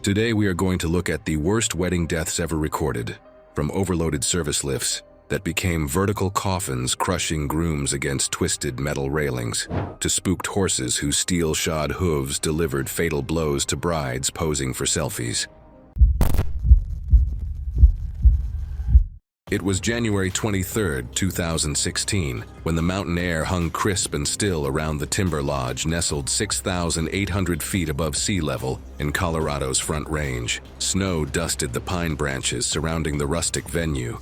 Today we are going to look at the worst wedding deaths ever recorded, from overloaded service lifts that became vertical coffins crushing grooms against twisted metal railings, to spooked horses whose steel-shod hooves delivered fatal blows to brides posing for selfies. It was January 23, 2016, when the mountain air hung crisp and still around the Timber Lodge nestled 6,800 feet above sea level in Colorado's Front Range. Snow dusted the pine branches surrounding the rustic venue,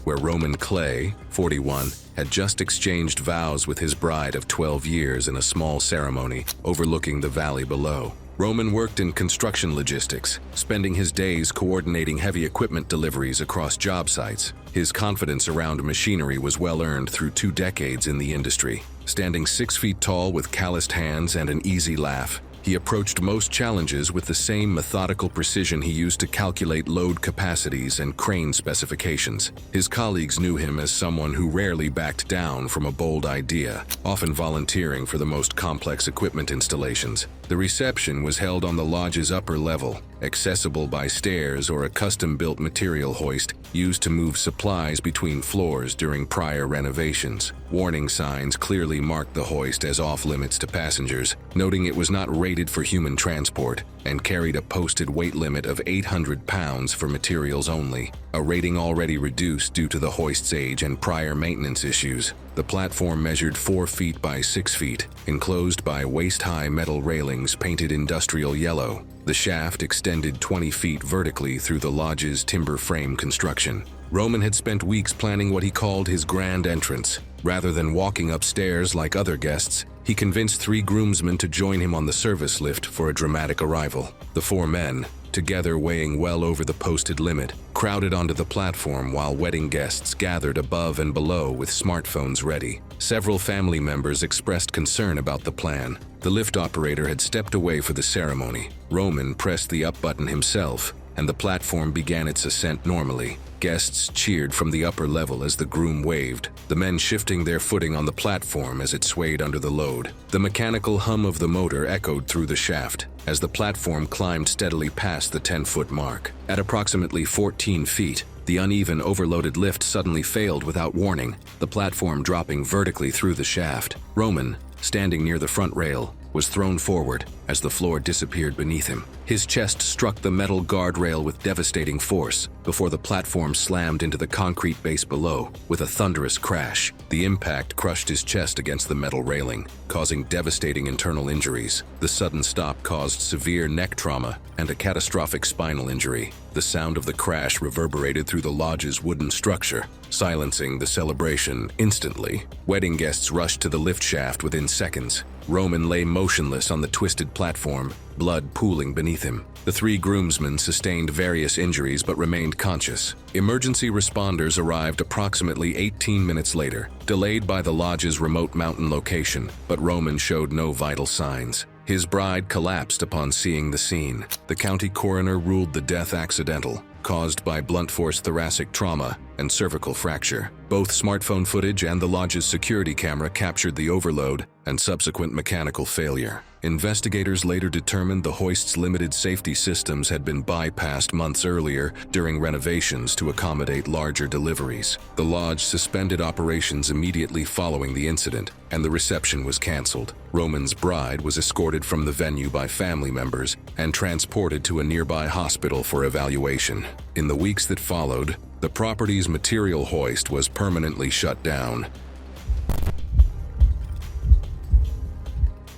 where Roman Clay, 41, had just exchanged vows with his bride of 12 years in a small ceremony overlooking the valley below. Roman worked in construction logistics, spending his days coordinating heavy equipment deliveries across job sites. His confidence around machinery was well earned through 2 decades in the industry. Standing 6 feet tall with calloused hands and an easy laugh, he approached most challenges with the same methodical precision he used to calculate load capacities and crane specifications. His colleagues knew him as someone who rarely backed down from a bold idea, often volunteering for the most complex equipment installations. The reception was held on the lodge's upper level, accessible by stairs or a custom-built material hoist used to move supplies between floors during prior renovations. Warning signs clearly marked the hoist as off-limits to passengers, noting it was not rated for human transport and carried a posted weight limit of 800 pounds for materials only, a rating already reduced due to the hoist's age and prior maintenance issues. The platform measured 4 feet by 6 feet, enclosed by waist-high metal railings painted industrial yellow. The shaft extended 20 feet vertically through the lodge's timber frame construction. Roman had spent weeks planning what he called his grand entrance. Rather than walking upstairs like other guests, he convinced 3 groomsmen to join him on the service lift for a dramatic arrival. The 4 men, together weighing well over the posted limit, crowded onto the platform while wedding guests gathered above and below with smartphones ready. Several family members expressed concern about the plan. The lift operator had stepped away for the ceremony. Roman pressed the up button himself, and the platform began its ascent normally. Guests cheered from the upper level as the groom waved, the men shifting their footing on the platform as it swayed under the load. The mechanical hum of the motor echoed through the shaft as the platform climbed steadily past the 10-foot mark. At approximately 14 feet, the uneven, overloaded lift suddenly failed without warning, the platform dropping vertically through the shaft. Roman, standing near the front rail, was thrown forward as the floor disappeared beneath him. His chest struck the metal guardrail with devastating force before the platform slammed into the concrete base below with a thunderous crash. The impact crushed his chest against the metal railing, causing devastating internal injuries. The sudden stop caused severe neck trauma and a catastrophic spinal injury. The sound of the crash reverberated through the lodge's wooden structure, silencing the celebration instantly. Wedding guests rushed to the lift shaft within seconds. Roman lay motionless on the twisted platform, blood pooling beneath him. The 3 groomsmen sustained various injuries but remained conscious. Emergency responders arrived approximately 18 minutes later, delayed by the lodge's remote mountain location, but Roman showed no vital signs. His bride collapsed upon seeing the scene. The county coroner ruled the death accidental, caused by blunt force thoracic trauma and cervical fracture. Both smartphone footage and the lodge's security camera captured the overload and subsequent mechanical failure. Investigators later determined the hoist's limited safety systems had been bypassed months earlier during renovations to accommodate larger deliveries. The lodge suspended operations immediately following the incident, and the reception was canceled. Roman's bride was escorted from the venue by family members and transported to a nearby hospital for evaluation. In the weeks that followed, the property's material hoist was permanently shut down.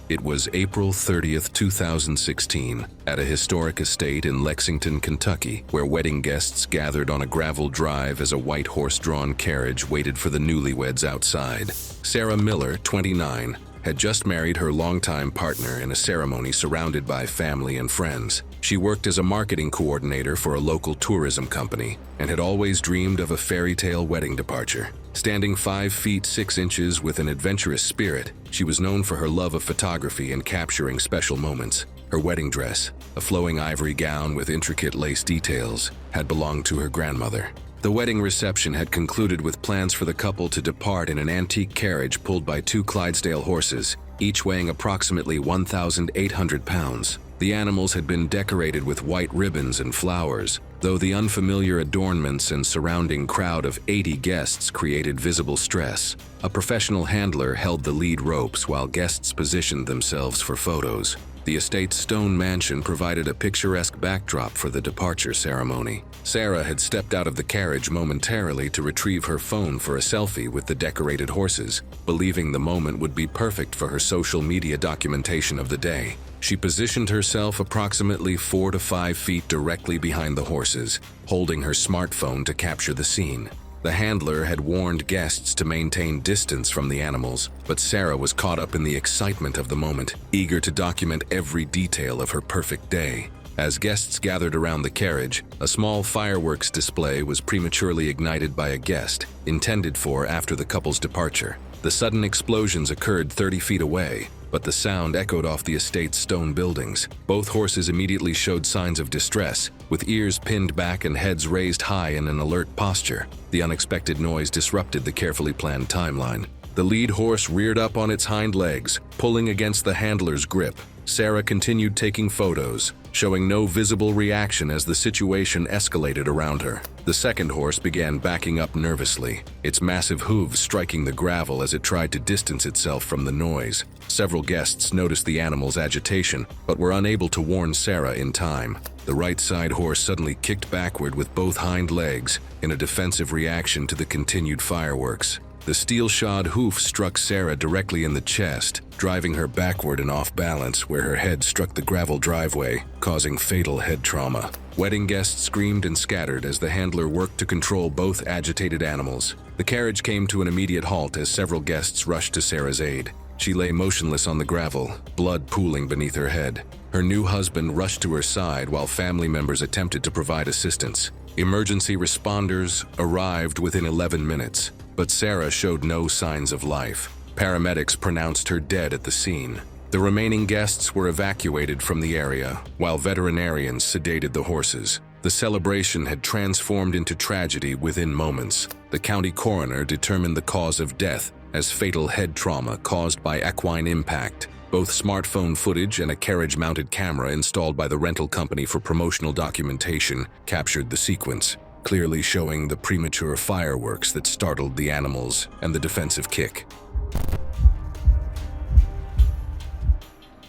It was April 30th, 2016, at a historic estate in Lexington, Kentucky, where wedding guests gathered on a gravel drive as a white horse-drawn carriage waited for the newlyweds outside. Sarah Miller, 29, had just married her longtime partner in a ceremony surrounded by family and friends. She worked as a marketing coordinator for a local tourism company and had always dreamed of a fairy tale wedding departure. Standing 5 feet 6 inches with an adventurous spirit, she was known for her love of photography and capturing special moments. Her wedding dress, a flowing ivory gown with intricate lace details, had belonged to her grandmother. The wedding reception had concluded with plans for the couple to depart in an antique carriage pulled by 2 Clydesdale horses, each weighing approximately 1,800 pounds. The animals had been decorated with white ribbons and flowers, though the unfamiliar adornments and surrounding crowd of 80 guests created visible stress. A professional handler held the lead ropes while guests positioned themselves for photos. The estate's stone mansion provided a picturesque backdrop for the departure ceremony. Sarah had stepped out of the carriage momentarily to retrieve her phone for a selfie with the decorated horses, believing the moment would be perfect for her social media documentation of the day. She positioned herself approximately 4 to 5 feet directly behind the horses, holding her smartphone to capture the scene. The handler had warned guests to maintain distance from the animals, but Sarah was caught up in the excitement of the moment, eager to document every detail of her perfect day. As guests gathered around the carriage, a small fireworks display was prematurely ignited by a guest, intended for after the couple's departure. The sudden explosions occurred 30 feet away, but the sound echoed off the estate's stone buildings. Both horses immediately showed signs of distress, with ears pinned back and heads raised high in an alert posture. The unexpected noise disrupted the carefully planned timeline. The lead horse reared up on its hind legs, pulling against the handler's grip. Sarah continued taking photos, showing no visible reaction as the situation escalated around her. The second horse began backing up nervously, its massive hooves striking the gravel as it tried to distance itself from the noise. Several guests noticed the animal's agitation, but were unable to warn Sarah in time. The right side horse suddenly kicked backward with both hind legs in a defensive reaction to the continued fireworks. The steel-shod hoof struck Sarah directly in the chest, driving her backward and off balance where her head struck the gravel driveway, causing fatal head trauma. Wedding guests screamed and scattered as the handler worked to control both agitated animals. The carriage came to an immediate halt as several guests rushed to Sarah's aid. She lay motionless on the gravel, blood pooling beneath her head. Her new husband rushed to her side while family members attempted to provide assistance. Emergency responders arrived within 11 minutes, but Sarah showed no signs of life. Paramedics pronounced her dead at the scene. The remaining guests were evacuated from the area, while veterinarians sedated the horses. The celebration had transformed into tragedy within moments. The county coroner determined the cause of death as fatal head trauma caused by equine impact. Both smartphone footage and a carriage-mounted camera installed by the rental company for promotional documentation captured the sequence, clearly showing the premature fireworks that startled the animals and the defensive kick.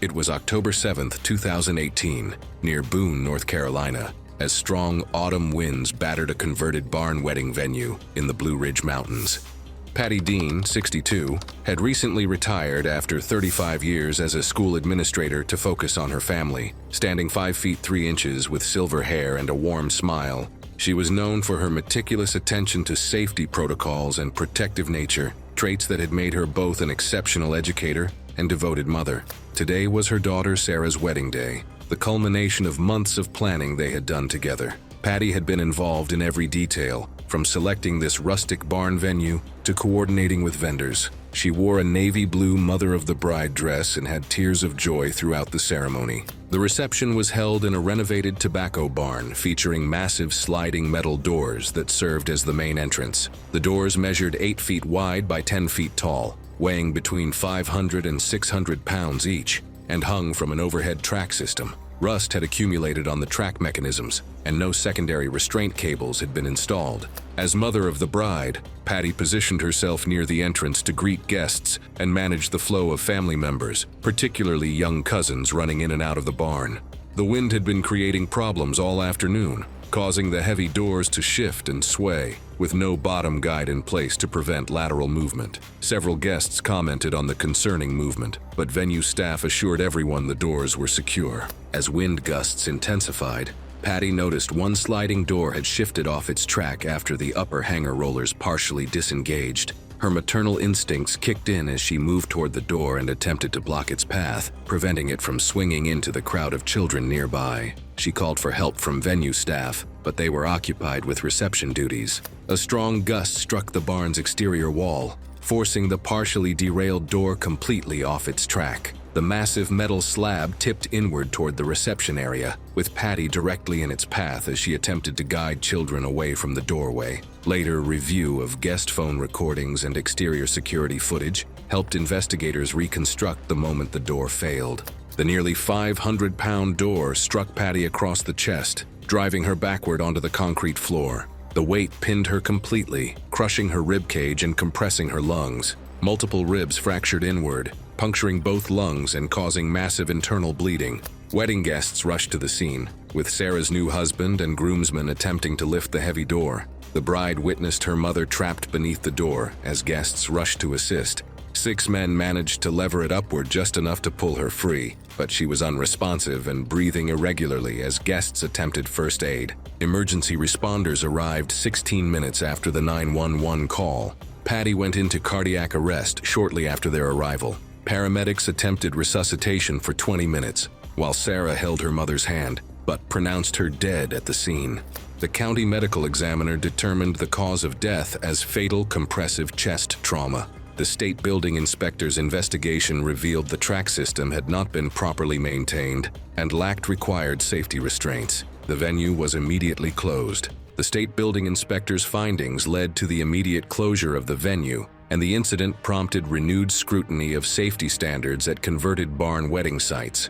It was October 7, 2018, near Boone, North Carolina, as strong autumn winds battered a converted barn wedding venue in the Blue Ridge Mountains. Patty Dean, 62, had recently retired after 35 years as a school administrator to focus on her family. Standing 5 feet 3 inches with silver hair and a warm smile, she was known for her meticulous attention to safety protocols and protective nature, traits that had made her both an exceptional educator and devoted mother. Today was her daughter Sarah's wedding day, the culmination of months of planning they had done together. Patty had been involved in every detail, from selecting this rustic barn venue to coordinating with vendors. She wore a navy blue mother of the bride dress and had tears of joy throughout the ceremony. The reception was held in a renovated tobacco barn featuring massive sliding metal doors that served as the main entrance. The doors measured 8 feet wide by 10 feet tall, weighing between 500 and 600 pounds each, and hung from an overhead track system. Rust had accumulated on the track mechanisms, and no secondary restraint cables had been installed. As mother of the bride, Patty positioned herself near the entrance to greet guests and manage the flow of family members, particularly young cousins running in and out of the barn. The wind had been creating problems all afternoon, causing the heavy doors to shift and sway, with no bottom guide in place to prevent lateral movement. Several guests commented on the concerning movement, but venue staff assured everyone the doors were secure. As wind gusts intensified, Patty noticed one sliding door had shifted off its track after the upper hanger rollers partially disengaged. Her maternal instincts kicked in as she moved toward the door and attempted to block its path, preventing it from swinging into the crowd of children nearby. She called for help from venue staff, but they were occupied with reception duties. A strong gust struck the barn's exterior wall, forcing the partially derailed door completely off its track. The massive metal slab tipped inward toward the reception area, with Patty directly in its path as she attempted to guide children away from the doorway. Later review of guest phone recordings and exterior security footage helped investigators reconstruct the moment the door failed. The nearly 500-pound door struck Patty across the chest, driving her backward onto the concrete floor. The weight pinned her completely, crushing her ribcage and compressing her lungs. Multiple ribs fractured inward, puncturing both lungs and causing massive internal bleeding. Wedding guests rushed to the scene, with Sarah's new husband and groomsmen attempting to lift the heavy door. The bride witnessed her mother trapped beneath the door as guests rushed to assist. 6 men managed to lever it upward just enough to pull her free, but she was unresponsive and breathing irregularly as guests attempted first aid. Emergency responders arrived 16 minutes after the 911 call. Patty went into cardiac arrest shortly after their arrival. Paramedics attempted resuscitation for 20 minutes, while Sarah held her mother's hand, but pronounced her dead at the scene. The county medical examiner determined the cause of death as fatal compressive chest trauma. The state building inspector's investigation revealed the track system had not been properly maintained and lacked required safety restraints. The venue was immediately closed. The state building inspector's findings led to the immediate closure of the venue, and the incident prompted renewed scrutiny of safety standards at converted barn wedding sites.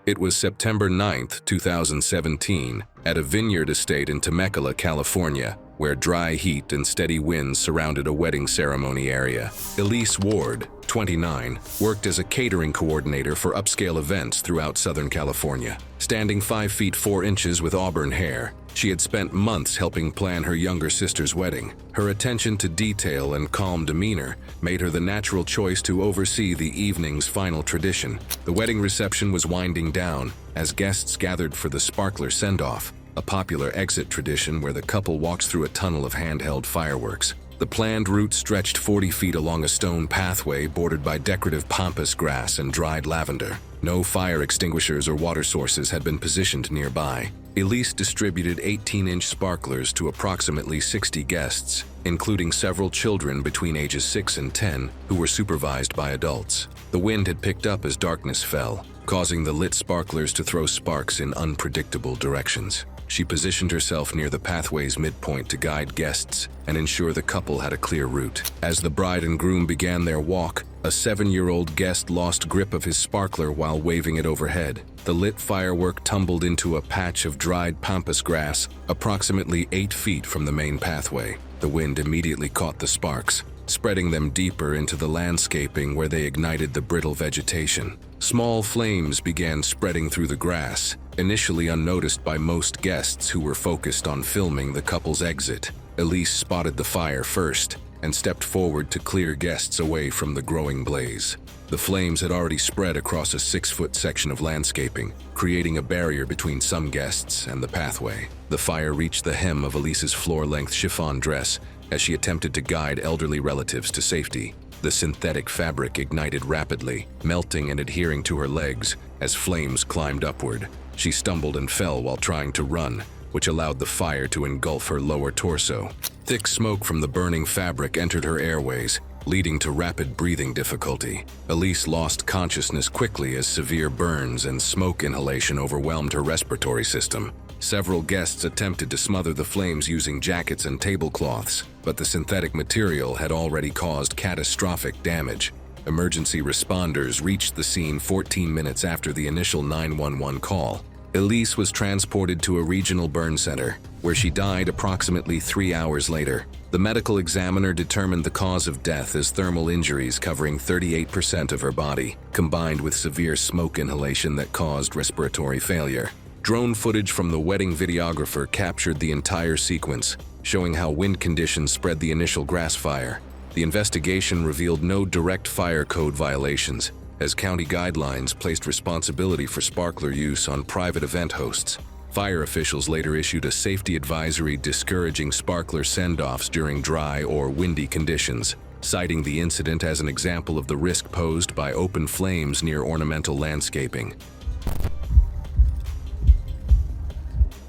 It was September 9, 2017, at a vineyard estate in Temecula, California, where dry heat and steady winds surrounded a wedding ceremony area. Elise Ward, 29, worked as a catering coordinator for upscale events throughout Southern California. Standing 5 feet 4 inches with auburn hair, she had spent months helping plan her younger sister's wedding. Her attention to detail and calm demeanor made her the natural choice to oversee the evening's final tradition. The wedding reception was winding down as guests gathered for the sparkler send-off, a popular exit tradition where the couple walks through a tunnel of handheld fireworks. The planned route stretched 40 feet along a stone pathway bordered by decorative pampas grass and dried lavender. No fire extinguishers or water sources had been positioned nearby. Elise distributed 18-inch sparklers to approximately 60 guests, including several children between ages 6 and 10 who were supervised by adults. The wind had picked up as darkness fell, causing the lit sparklers to throw sparks in unpredictable directions. She positioned herself near the pathway's midpoint to guide guests and ensure the couple had a clear route. As the bride and groom began their walk, a 7-year-old guest lost grip of his sparkler while waving it overhead. The lit firework tumbled into a patch of dried pampas grass approximately 8 feet from the main pathway. The wind immediately caught the sparks, spreading them deeper into the landscaping where they ignited the brittle vegetation. Small flames began spreading through the grass, initially unnoticed by most guests who were focused on filming the couple's exit. Elise spotted the fire first and stepped forward to clear guests away from the growing blaze. The flames had already spread across a 6-foot section of landscaping, creating a barrier between some guests and the pathway. The fire reached the hem of Elise's floor-length chiffon dress as she attempted to guide elderly relatives to safety. The synthetic fabric ignited rapidly, melting and adhering to her legs as flames climbed upward. She stumbled and fell while trying to run, which allowed the fire to engulf her lower torso. Thick smoke from the burning fabric entered her airways, leading to rapid breathing difficulty. Elise lost consciousness quickly as severe burns and smoke inhalation overwhelmed her respiratory system. Several guests attempted to smother the flames using jackets and tablecloths, but the synthetic material had already caused catastrophic damage. Emergency responders reached the scene 14 minutes after the initial 911 call. Elise was transported to a regional burn center, where she died approximately 3 hours later. The medical examiner determined the cause of death as thermal injuries covering 38% of her body, combined with severe smoke inhalation that caused respiratory failure. Drone footage from the wedding videographer captured the entire sequence, showing how wind conditions spread the initial grass fire. The investigation revealed no direct fire code violations, as county guidelines placed responsibility for sparkler use on private event hosts. Fire officials later issued a safety advisory discouraging sparkler send-offs during dry or windy conditions, citing the incident as an example of the risk posed by open flames near ornamental landscaping.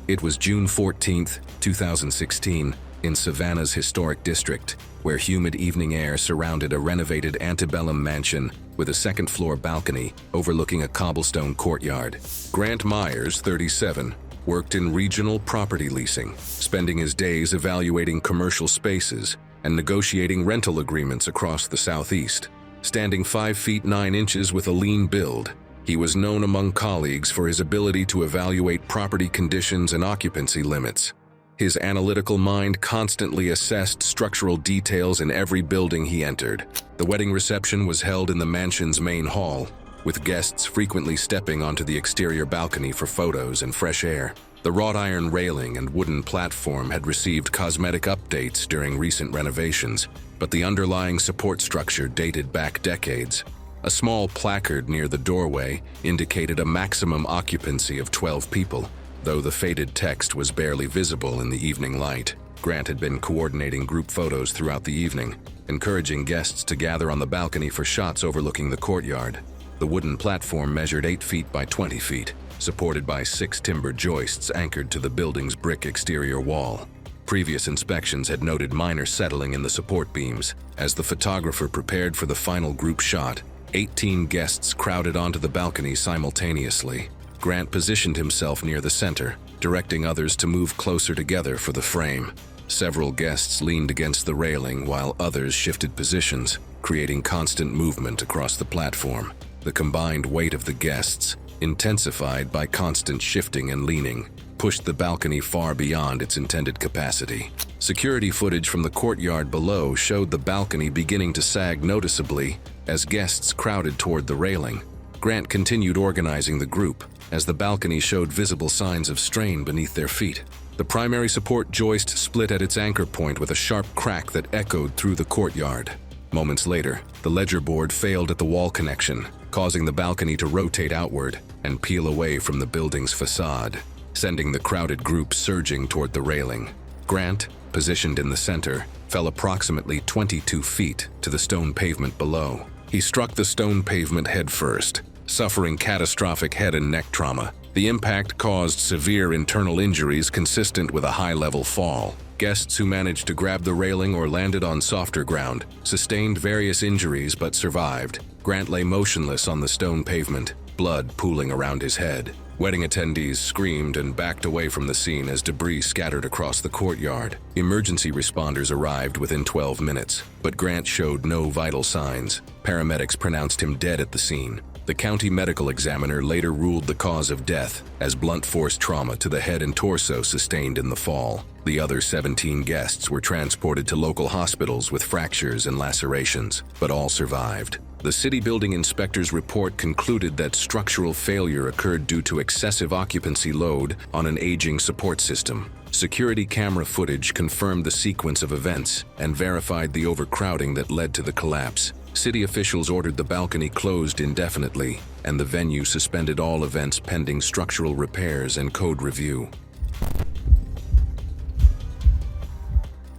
It was June 14, 2016, in Savannah's historic district, where humid evening air surrounded a renovated antebellum mansion with a second-floor balcony overlooking a cobblestone courtyard. Grant Myers, 37, worked in regional property leasing, spending his days evaluating commercial spaces and negotiating rental agreements across the Southeast. standing 5 feet 9 inches with a lean build. He was known among colleagues for his ability to evaluate property conditions and occupancy limits. His analytical mind constantly assessed structural details in every building he entered. The wedding reception was held in the mansion's main hall, with guests frequently stepping onto the exterior balcony for photos and fresh air. The wrought iron railing and wooden platform had received cosmetic updates during recent renovations, but the underlying support structure dated back decades. A small placard near the doorway indicated a maximum occupancy of 12 people, though the faded text was barely visible in the evening light. Grant had been coordinating group photos throughout the evening, encouraging guests to gather on the balcony for shots overlooking the courtyard. The wooden platform measured 8 feet by 20 feet, supported by 6 timber joists anchored to the building's brick exterior wall. Previous inspections had noted minor settling in the support beams. As the photographer prepared for the final group shot, 18 guests crowded onto the balcony simultaneously. Grant positioned himself near the center, directing others to move closer together for the frame. Several guests leaned against the railing while others shifted positions, creating constant movement across the platform. The combined weight of the guests, intensified by constant shifting and leaning, pushed the balcony far beyond its intended capacity. Security footage from the courtyard below showed the balcony beginning to sag noticeably as guests crowded toward the railing. Grant continued organizing the group as the balcony showed visible signs of strain beneath their feet. The primary support joist split at its anchor point with a sharp crack that echoed through the courtyard. Moments later, the ledger board failed at the wall connection, causing the balcony to rotate outward and peel away from the building's facade, sending the crowded group surging toward the railing. Grant, positioned in the center, fell approximately 22 feet to the stone pavement below. He struck the stone pavement head first, suffering catastrophic head and neck trauma. The impact caused severe internal injuries consistent with a high-level fall. Guests who managed to grab the railing or landed on softer ground sustained various injuries but survived. Grant lay motionless on the stone pavement, blood pooling around his head. Wedding attendees screamed and backed away from the scene as debris scattered across the courtyard. Emergency responders arrived within 12 minutes, but Grant showed no vital signs. Paramedics pronounced him dead at the scene. The county medical examiner later ruled the cause of death as blunt force trauma to the head and torso sustained in the fall. The other 17 guests were transported to local hospitals with fractures and lacerations, but all survived. The city building inspector's report concluded that structural failure occurred due to excessive occupancy load on an aging support system. Security camera footage confirmed the sequence of events and verified the overcrowding that led to the collapse. City officials ordered the balcony closed indefinitely, and the venue suspended all events pending structural repairs and code review.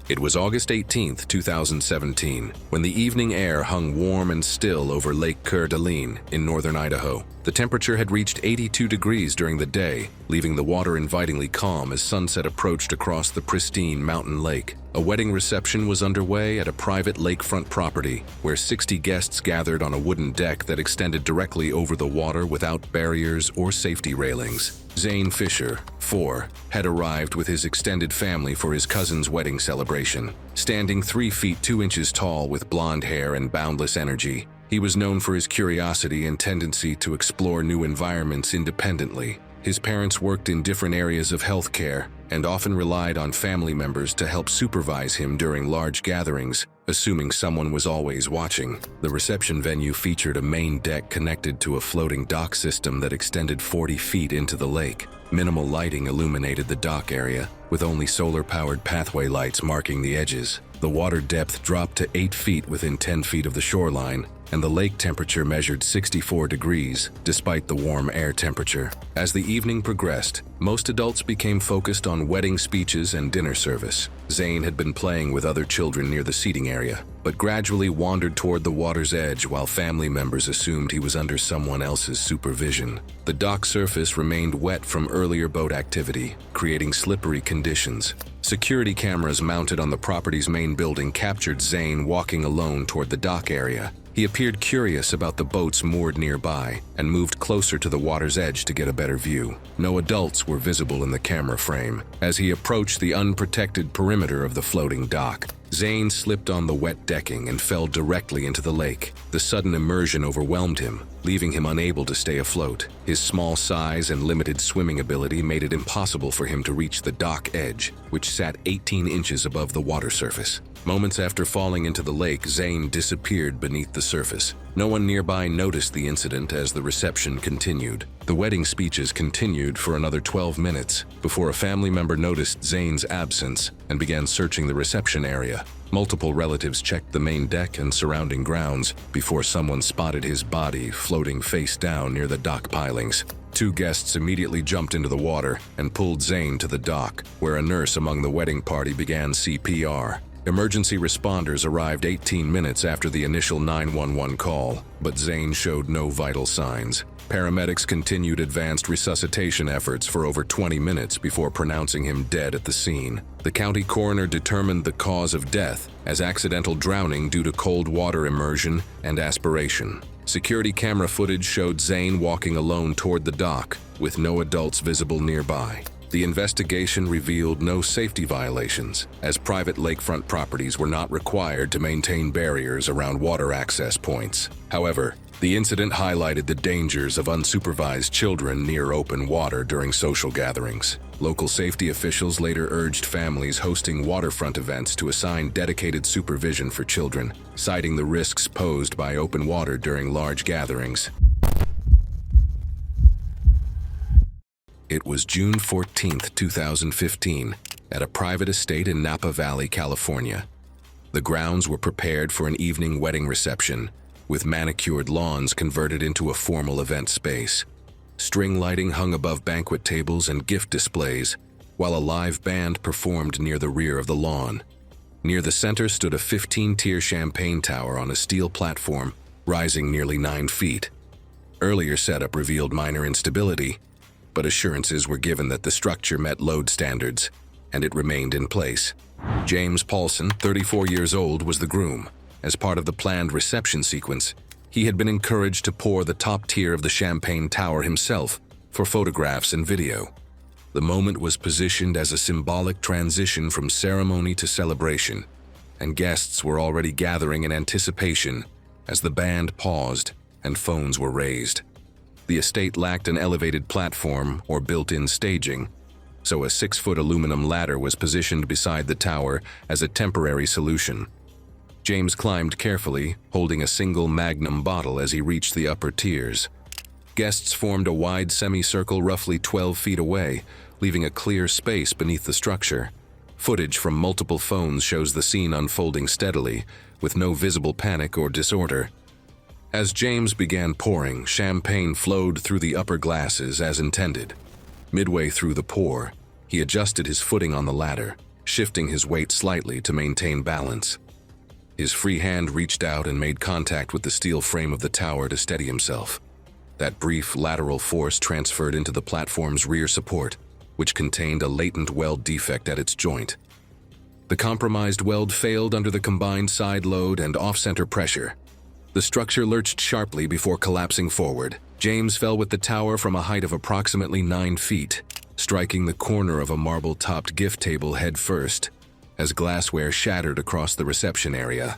It was August 18, 2017, when the evening air hung warm and still over Lake Coeur d'Alene in northern Idaho. The temperature had reached 82 degrees during the day, leaving the water invitingly calm as sunset approached across the pristine mountain lake. A wedding reception was underway at a private lakefront property, where 60 guests gathered on a wooden deck that extended directly over the water without barriers or safety railings. Zane Fisher, 4, had arrived with his extended family for his cousin's wedding celebration. Standing 3 feet 2 inches tall with blonde hair and boundless energy, he was known for his curiosity and tendency to explore new environments independently. His parents worked in different areas of healthcare and often relied on family members to help supervise him during large gatherings, assuming someone was always watching. The reception venue featured a main deck connected to a floating dock system that extended 40 feet into the lake. Minimal lighting illuminated the dock area, with only solar-powered pathway lights marking the edges. The water depth dropped to 8 feet within 10 feet of the shoreline, and the lake temperature measured 64 degrees, despite the warm air temperature. As the evening progressed, most adults became focused on wedding speeches and dinner service. Zane had been playing with other children near the seating area, but gradually wandered toward the water's edge while family members assumed he was under someone else's supervision. The dock surface remained wet from earlier boat activity, creating slippery conditions. Security cameras mounted on the property's main building captured Zane walking alone toward the dock area. He appeared curious about the boats moored nearby and moved closer to the water's edge to get a better view. No adults were visible in the camera frame. As he approached the unprotected perimeter of the floating dock, Zane slipped on the wet decking and fell directly into the lake. The sudden immersion overwhelmed him, leaving him unable to stay afloat. His small size and limited swimming ability made it impossible for him to reach the dock edge, which sat 18 inches above the water surface. Moments after falling into the lake, Zane disappeared beneath the surface. No one nearby noticed the incident as the reception continued. The wedding speeches continued for another 12 minutes before a family member noticed Zane's absence and began searching the reception area. Multiple relatives checked the main deck and surrounding grounds before someone spotted his body floating face down near the dock pilings. Two guests immediately jumped into the water and pulled Zane to the dock, where a nurse among the wedding party began CPR. Emergency responders arrived 18 minutes after the initial 911 call, but Zane showed no vital signs. Paramedics continued advanced resuscitation efforts for over 20 minutes before pronouncing him dead at the scene. The county coroner determined the cause of death as accidental drowning due to cold water immersion and aspiration. Security camera footage showed Zane walking alone toward the dock, with no adults visible nearby. The investigation revealed no safety violations, as private lakefront properties were not required to maintain barriers around water access points. However, the incident highlighted the dangers of unsupervised children near open water during social gatherings. Local safety officials later urged families hosting waterfront events to assign dedicated supervision for children, citing the risks posed by open water during large gatherings. It was June 14, 2015, at a private estate in Napa Valley, California. The grounds were prepared for an evening wedding reception, with manicured lawns converted into a formal event space. String lighting hung above banquet tables and gift displays, while a live band performed near the rear of the lawn. Near the center stood a 15-tier champagne tower on a steel platform, rising nearly 9 feet. Earlier setup revealed minor instability, but assurances were given that the structure met load standards, and it remained in place. James Paulson, 34 years old, was the groom. As part of the planned reception sequence, he had been encouraged to pour the top tier of the champagne tower himself for photographs and video. The moment was positioned as a symbolic transition from ceremony to celebration, and guests were already gathering in anticipation as the band paused and phones were raised. The estate lacked an elevated platform or built-in staging, so a 6-foot aluminum ladder was positioned beside the tower as a temporary solution. James climbed carefully, holding a single Magnum bottle as he reached the upper tiers. Guests formed a wide semicircle roughly 12 feet away, leaving a clear space beneath the structure. Footage from multiple phones shows the scene unfolding steadily, with no visible panic or disorder. As James began pouring, champagne flowed through the upper glasses as intended. Midway through the pour, he adjusted his footing on the ladder, shifting his weight slightly to maintain balance. His free hand reached out and made contact with the steel frame of the tower to steady himself. That brief lateral force transferred into the platform's rear support, which contained a latent weld defect at its joint. The compromised weld failed under the combined side load and off-center pressure. The structure lurched sharply before collapsing forward. James fell with the tower from a height of approximately 9 feet, striking the corner of a marble-topped gift table head first, as glassware shattered across the reception area.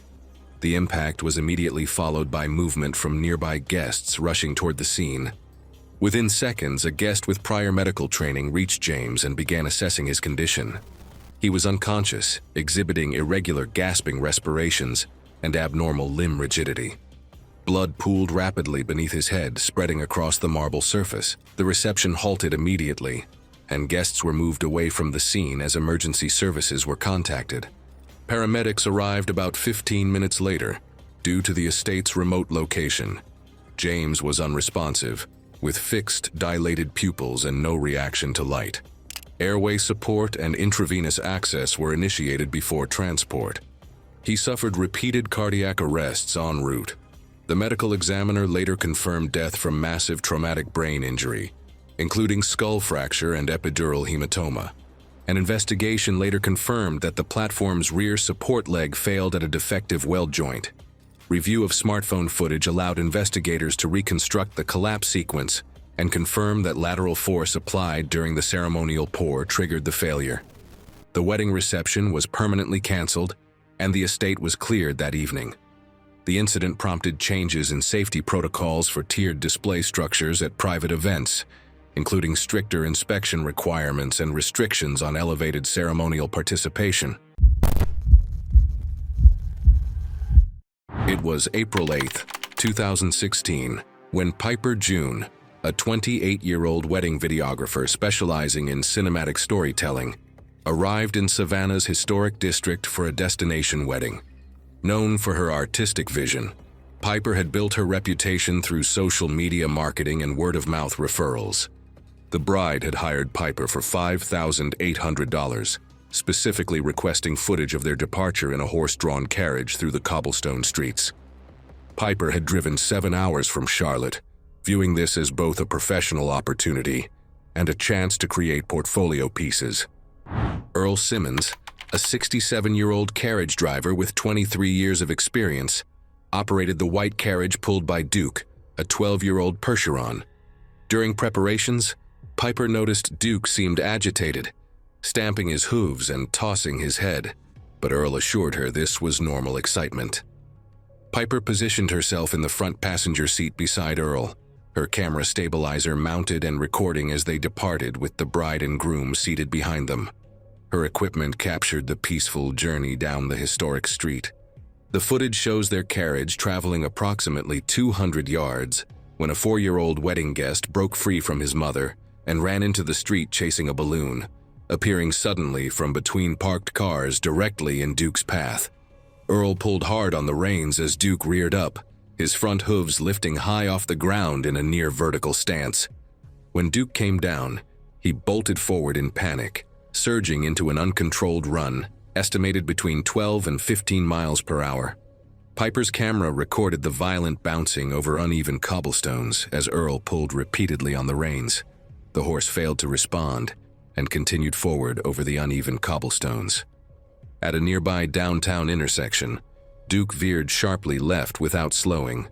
The impact was immediately followed by movement from nearby guests rushing toward the scene. Within seconds, a guest with prior medical training reached James and began assessing his condition. He was unconscious, exhibiting irregular gasping respirations and abnormal limb rigidity. Blood pooled rapidly beneath his head, spreading across the marble surface. The reception halted immediately, and guests were moved away from the scene as emergency services were contacted. Paramedics arrived about 15 minutes later. Due to the estate's remote location, James was unresponsive, with fixed, dilated pupils and no reaction to light. Airway support and intravenous access were initiated before transport. He suffered repeated cardiac arrests en route. The medical examiner later confirmed death from massive traumatic brain injury, including skull fracture and epidural hematoma. An investigation later confirmed that the platform's rear support leg failed at a defective weld joint. Review of smartphone footage allowed investigators to reconstruct the collapse sequence and confirm that lateral force applied during the ceremonial pour triggered the failure. The wedding reception was permanently canceled, and the estate was cleared that evening. The incident prompted changes in safety protocols for tiered display structures at private events, including stricter inspection requirements and restrictions on elevated ceremonial participation. It was April 8, 2016, when Piper June, a 28-year-old wedding videographer specializing in cinematic storytelling, arrived in Savannah's historic district for a destination wedding. Known for her artistic vision, Piper had built her reputation through social media marketing and word-of-mouth referrals. The bride had hired Piper for $5,800, specifically requesting footage of their departure in a horse-drawn carriage through the cobblestone streets. Piper had driven 7 hours from Charlotte, viewing this as both a professional opportunity and a chance to create portfolio pieces. Earl Simmons, a 67-year-old carriage driver with 23 years of experience, operated the white carriage pulled by Duke, a 12-year-old Percheron. During preparations, Piper noticed Duke seemed agitated, stamping his hooves and tossing his head, but Earl assured her this was normal excitement. Piper positioned herself in the front passenger seat beside Earl, her camera stabilizer mounted and recording as they departed with the bride and groom seated behind them. Her equipment captured the peaceful journey down the historic street. The footage shows their carriage traveling approximately 200 yards when a 4-year-old wedding guest broke free from his mother and ran into the street chasing a balloon, appearing suddenly from between parked cars directly in Duke's path. Earl pulled hard on the reins as Duke reared up, his front hooves lifting high off the ground in a near-vertical stance. When Duke came down, he bolted forward in panic, surging into an uncontrolled run, estimated between 12 and 15 miles per hour. Piper's camera recorded the violent bouncing over uneven cobblestones as Earl pulled repeatedly on the reins. The horse failed to respond and continued forward over the uneven cobblestones. At a nearby downtown intersection, Duke veered sharply left without slowing.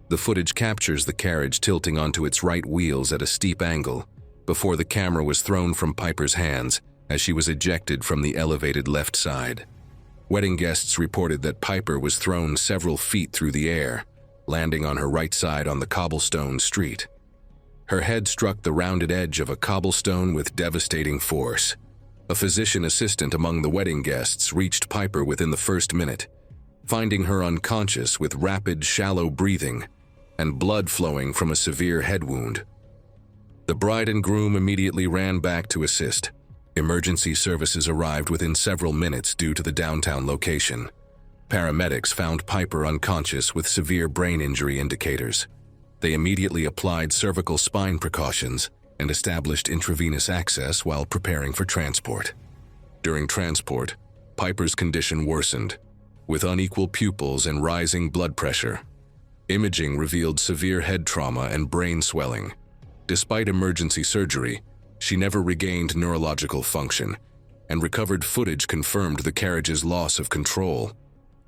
The footage captures the carriage tilting onto its right wheels at a steep angle before the camera was thrown from Piper's hands as she was ejected from the elevated left side. Wedding guests reported that Piper was thrown several feet through the air, landing on her right side on the cobblestone street. Her head struck the rounded edge of a cobblestone with devastating force. A physician assistant among the wedding guests reached Piper within the first minute, finding her unconscious with rapid, shallow breathing and blood flowing from a severe head wound. The bride and groom immediately ran back to assist. Emergency services arrived within several minutes due to the downtown location. Paramedics found Piper unconscious with severe brain injury indicators. They immediately applied cervical spine precautions and established intravenous access while preparing for transport. During transport, Piper's condition worsened, with unequal pupils and rising blood pressure. Imaging revealed severe head trauma and brain swelling. Despite emergency surgery, she never regained neurological function, and recovered footage confirmed the carriage's loss of control.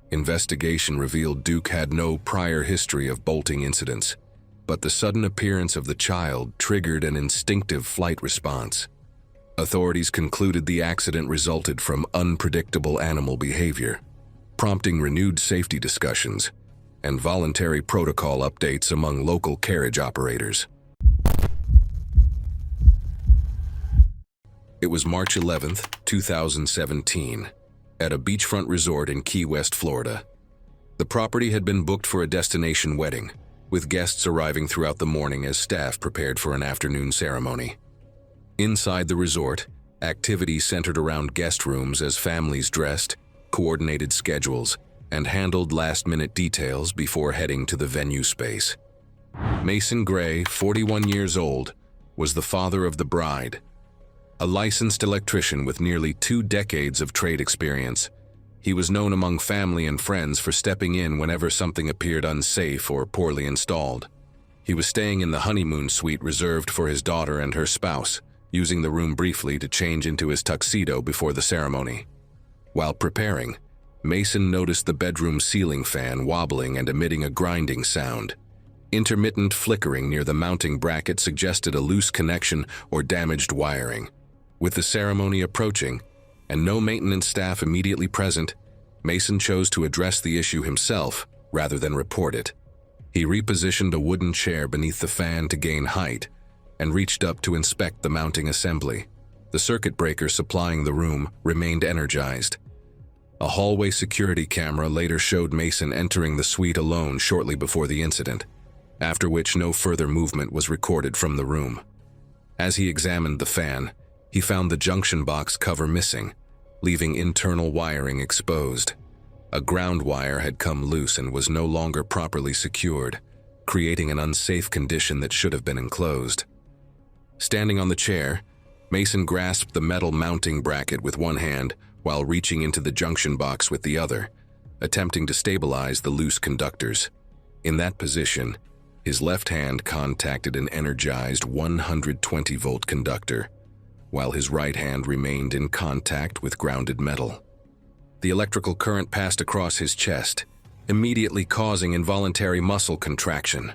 Investigation revealed Duke had no prior history of bolting incidents, but the sudden appearance of the child triggered an instinctive flight response. Authorities concluded the accident resulted from unpredictable animal behavior, prompting renewed safety discussions and voluntary protocol updates among local carriage operators. It was March 11, 2017, at a beachfront resort in Key West, Florida. The property had been booked for a destination wedding, with guests arriving throughout the morning as staff prepared for an afternoon ceremony. Inside the resort, activity centered around guest rooms as families dressed, coordinated schedules, and handled last-minute details before heading to the venue space. Mason Gray, 41 years old, was the father of the bride. A licensed electrician with nearly 2 decades of trade experience, he was known among family and friends for stepping in whenever something appeared unsafe or poorly installed. He was staying in the honeymoon suite reserved for his daughter and her spouse, using the room briefly to change into his tuxedo before the ceremony. While preparing, Mason noticed the bedroom ceiling fan wobbling and emitting a grinding sound. Intermittent flickering near the mounting bracket suggested a loose connection or damaged wiring. With the ceremony approaching, and no maintenance staff immediately present, Mason chose to address the issue himself rather than report it. He repositioned a wooden chair beneath the fan to gain height and reached up to inspect the mounting assembly. The circuit breaker supplying the room remained energized. A hallway security camera later showed Mason entering the suite alone shortly before the incident, after which no further movement was recorded from the room. As he examined the fan, he found the junction box cover missing, leaving internal wiring exposed. A ground wire had come loose and was no longer properly secured, creating an unsafe condition that should have been enclosed. Standing on the chair, Mason grasped the metal mounting bracket with one hand while reaching into the junction box with the other, attempting to stabilize the loose conductors. In that position, his left hand contacted an energized 120-volt conductor, while his right hand remained in contact with grounded metal. The electrical current passed across his chest, immediately causing involuntary muscle contraction.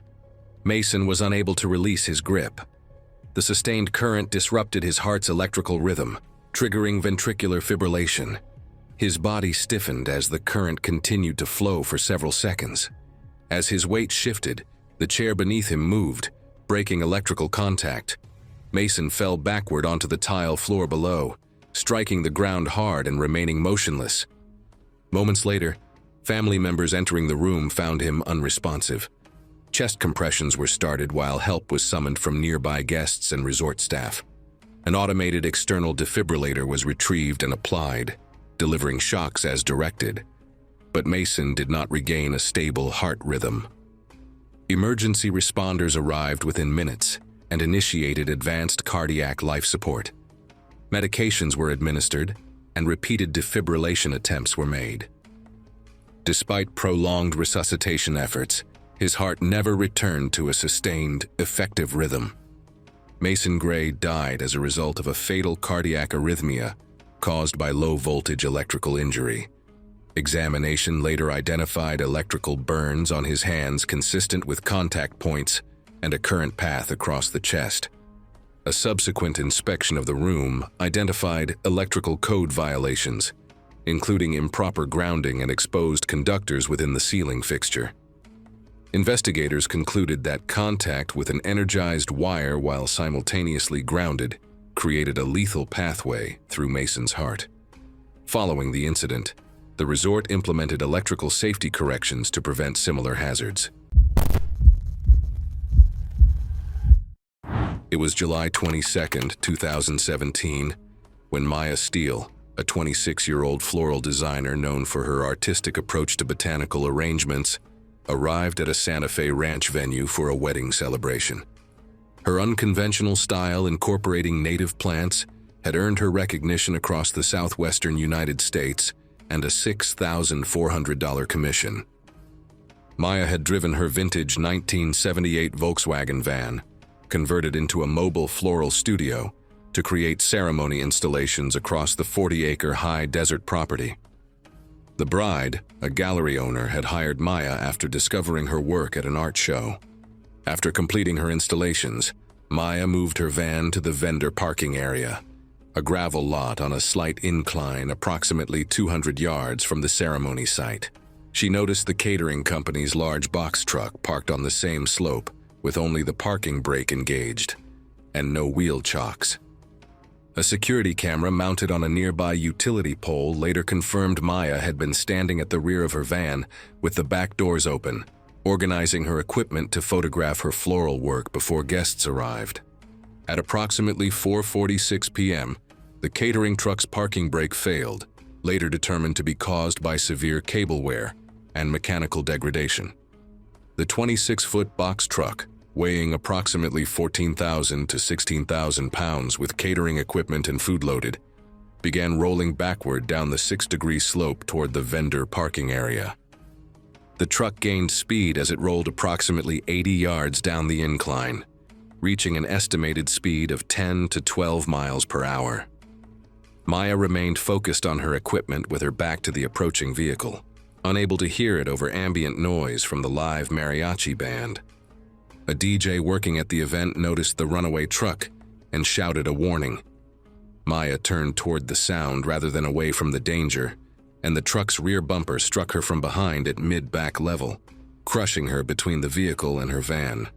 Mason was unable to release his grip. The sustained current disrupted his heart's electrical rhythm, triggering ventricular fibrillation. His body stiffened as the current continued to flow for several seconds. As his weight shifted, the chair beneath him moved, breaking electrical contact. Mason fell backward onto the tile floor below, striking the ground hard and remaining motionless. Moments later, family members entering the room found him unresponsive. Chest compressions were started while help was summoned from nearby guests and resort staff. An automated external defibrillator was retrieved and applied, delivering shocks as directed. But Mason did not regain a stable heart rhythm. Emergency responders arrived within minutes and initiated advanced cardiac life support. Medications were administered, and repeated defibrillation attempts were made. Despite prolonged resuscitation efforts, his heart never returned to a sustained, effective rhythm. Mason Gray died as a result of a fatal cardiac arrhythmia caused by low-voltage electrical injury. Examination later identified electrical burns on his hands consistent with contact points and a current path across the chest. A subsequent inspection of the room identified electrical code violations, including improper grounding and exposed conductors within the ceiling fixture. Investigators concluded that contact with an energized wire while simultaneously grounded created a lethal pathway through Mason's heart. Following the incident, the resort implemented electrical safety corrections to prevent similar hazards. It was July 22, 2017, when Maya Steele, a 26-year-old floral designer known for her artistic approach to botanical arrangements, arrived at a Santa Fe ranch venue for a wedding celebration. Her unconventional style incorporating native plants had earned her recognition across the southwestern United States and a $6,400 commission. Maya had driven her vintage 1978 Volkswagen van, converted into a mobile floral studio, to create ceremony installations across the 40-acre high desert property. The bride, a gallery owner, had hired Maya after discovering her work at an art show. After completing her installations, Maya moved her van to the vendor parking area, a gravel lot on a slight incline approximately 200 yards from the ceremony site. She noticed the catering company's large box truck parked on the same slope, with only the parking brake engaged, and no wheel chocks. A security camera mounted on a nearby utility pole later confirmed Maya had been standing at the rear of her van with the back doors open, organizing her equipment to photograph her floral work before guests arrived. At approximately 4:46 p.m., the catering truck's parking brake failed, later determined to be caused by severe cable wear and mechanical degradation. The 26-foot box truck, weighing approximately 14,000 to 16,000 pounds with catering equipment and food loaded, began rolling backward down the 6-degree slope toward the vendor parking area. The truck gained speed as it rolled approximately 80 yards down the incline, reaching an estimated speed of 10 to 12 miles per hour. Maya remained focused on her equipment with her back to the approaching vehicle, unable to hear it over ambient noise from the live mariachi band. A DJ working at the event noticed the runaway truck and shouted a warning. Maya turned toward the sound rather than away from the danger, and the truck's rear bumper struck her from behind at mid-back level, crushing her between the vehicle and her van.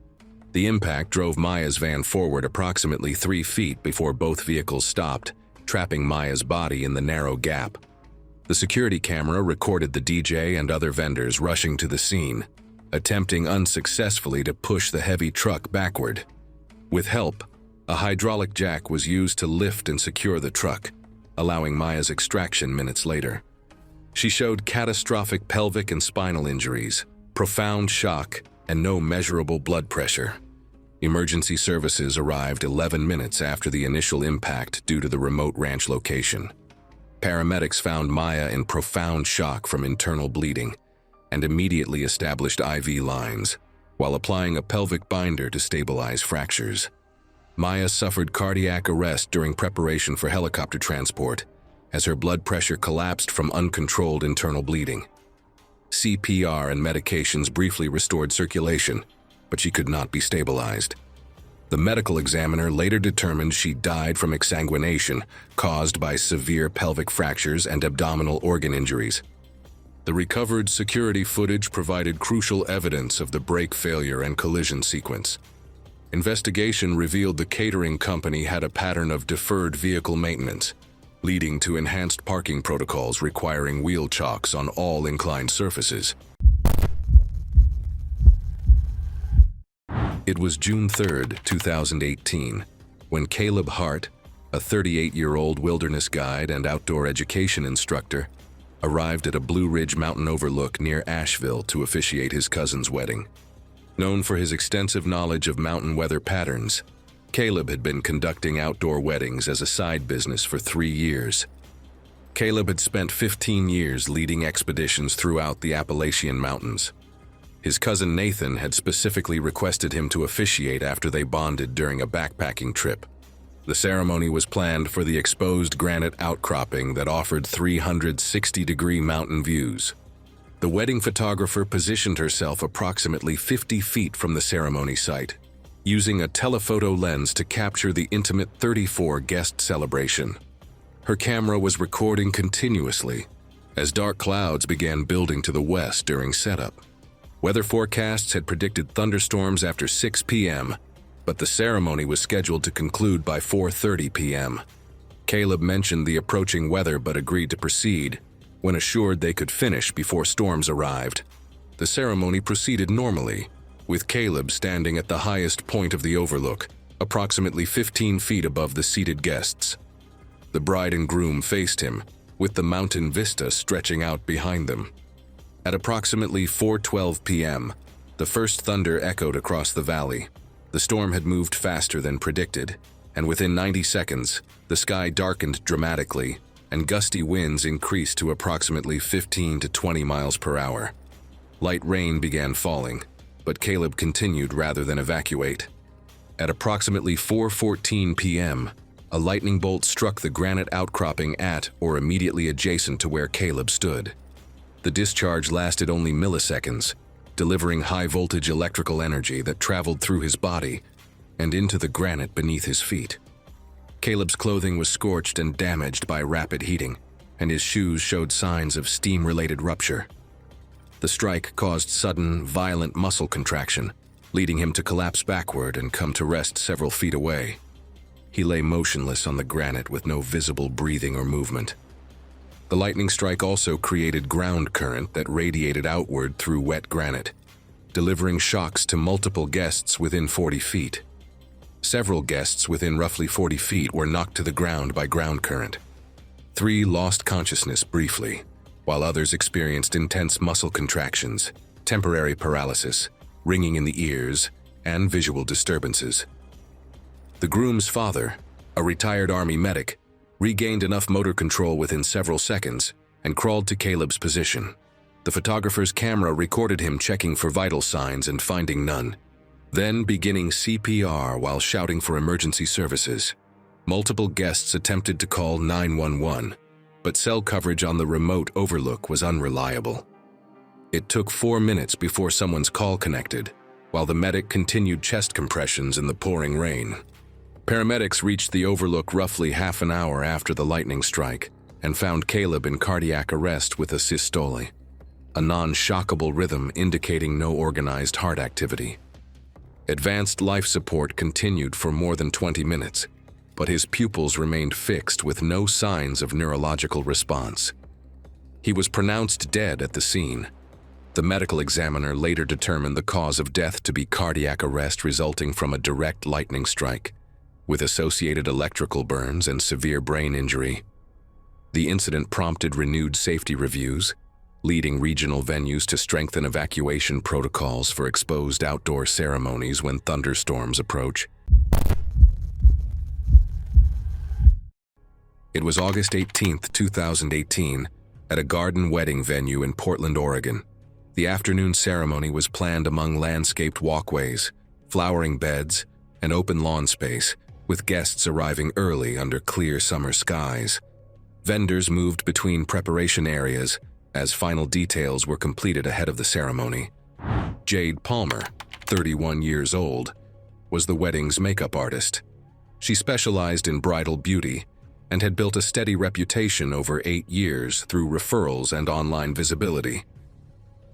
The impact drove Maya's van forward approximately 3 feet before both vehicles stopped, trapping Maya's body in the narrow gap. The security camera recorded the DJ and other vendors rushing to the scene, attempting unsuccessfully to push the heavy truck backward. With help, a hydraulic jack was used to lift and secure the truck, allowing Maya's extraction minutes later. She showed catastrophic pelvic and spinal injuries, profound shock, and no measurable blood pressure. Emergency services arrived 11 minutes after the initial impact due to the remote ranch location. Paramedics found Maya in profound shock from internal bleeding and immediately established IV lines, while applying a pelvic binder to stabilize fractures. Maya suffered cardiac arrest during preparation for helicopter transport, as her blood pressure collapsed from uncontrolled internal bleeding. CPR and medications briefly restored circulation, but she could not be stabilized. The medical examiner later determined she died from exsanguination caused by severe pelvic fractures and abdominal organ injuries. The recovered security footage provided crucial evidence of the brake failure and collision sequence. Investigation revealed the catering company had a pattern of deferred vehicle maintenance, leading to enhanced parking protocols requiring wheel chocks on all inclined surfaces. It was June 3, 2018, when Caleb Hart, a 38-year-old wilderness guide and outdoor education instructor, arrived at a Blue Ridge mountain overlook near Asheville to officiate his cousin's wedding. Known for his extensive knowledge of mountain weather patterns, Caleb had been conducting outdoor weddings as a side business for 3 years. Caleb had spent 15 years leading expeditions throughout the Appalachian Mountains. His cousin Nathan had specifically requested him to officiate after they bonded during a backpacking trip. The ceremony was planned for the exposed granite outcropping that offered 360-degree mountain views. The wedding photographer positioned herself approximately 50 feet from the ceremony site, using a telephoto lens to capture the intimate 34-guest celebration. Her camera was recording continuously as dark clouds began building to the west during setup. Weather forecasts had predicted thunderstorms after 6 p.m., but the ceremony was scheduled to conclude by 4:30 p.m. Caleb mentioned the approaching weather but agreed to proceed, when assured they could finish before storms arrived. The ceremony proceeded normally, with Caleb standing at the highest point of the overlook, approximately 15 feet above the seated guests. The bride and groom faced him, with the mountain vista stretching out behind them. At approximately 4:12 p.m., the first thunder echoed across the valley. The storm had moved faster than predicted, and within 90 seconds, the sky darkened dramatically, and gusty winds increased to approximately 15 to 20 miles per hour. Light rain began falling, but Caleb continued rather than evacuate. At approximately 4:14 p.m., a lightning bolt struck the granite outcropping at or immediately adjacent to where Caleb stood. The discharge lasted only milliseconds, delivering high-voltage electrical energy that traveled through his body and into the granite beneath his feet. Caleb's clothing was scorched and damaged by rapid heating, and his shoes showed signs of steam-related rupture. The strike caused sudden, violent muscle contraction, leading him to collapse backward and come to rest several feet away. He lay motionless on the granite with no visible breathing or movement. The lightning strike also created ground current that radiated outward through wet granite, delivering shocks to multiple guests within 40 feet. Several guests within roughly 40 feet were knocked to the ground by ground current. 3 lost consciousness briefly, while others experienced intense muscle contractions, temporary paralysis, ringing in the ears, and visual disturbances. The groom's father, a retired Army medic, regained enough motor control within several seconds and crawled to Caleb's position. The photographer's camera recorded him checking for vital signs and finding none, then beginning CPR while shouting for emergency services. Multiple guests attempted to call 911, but cell coverage on the remote overlook was unreliable. It took 4 minutes before someone's call connected, while the medic continued chest compressions in the pouring rain. Paramedics reached the overlook roughly half an hour after the lightning strike, and found Caleb in cardiac arrest with a systole, a non-shockable rhythm indicating no organized heart activity. Advanced life support continued for more than 20 minutes, but his pupils remained fixed with no signs of neurological response. He was pronounced dead at the scene. The medical examiner later determined the cause of death to be cardiac arrest resulting from a direct lightning strike, with associated electrical burns and severe brain injury. The incident prompted renewed safety reviews, leading regional venues to strengthen evacuation protocols for exposed outdoor ceremonies when thunderstorms approach. It was August 18, 2018, at a garden wedding venue in Portland, Oregon. The afternoon ceremony was planned among landscaped walkways, flowering beds, and open lawn space, with guests arriving early under clear summer skies. Vendors moved between preparation areas as final details were completed ahead of the ceremony. Jade Palmer, 31 years old, was the wedding's makeup artist. She specialized in bridal beauty and had built a steady reputation over 8 years through referrals and online visibility.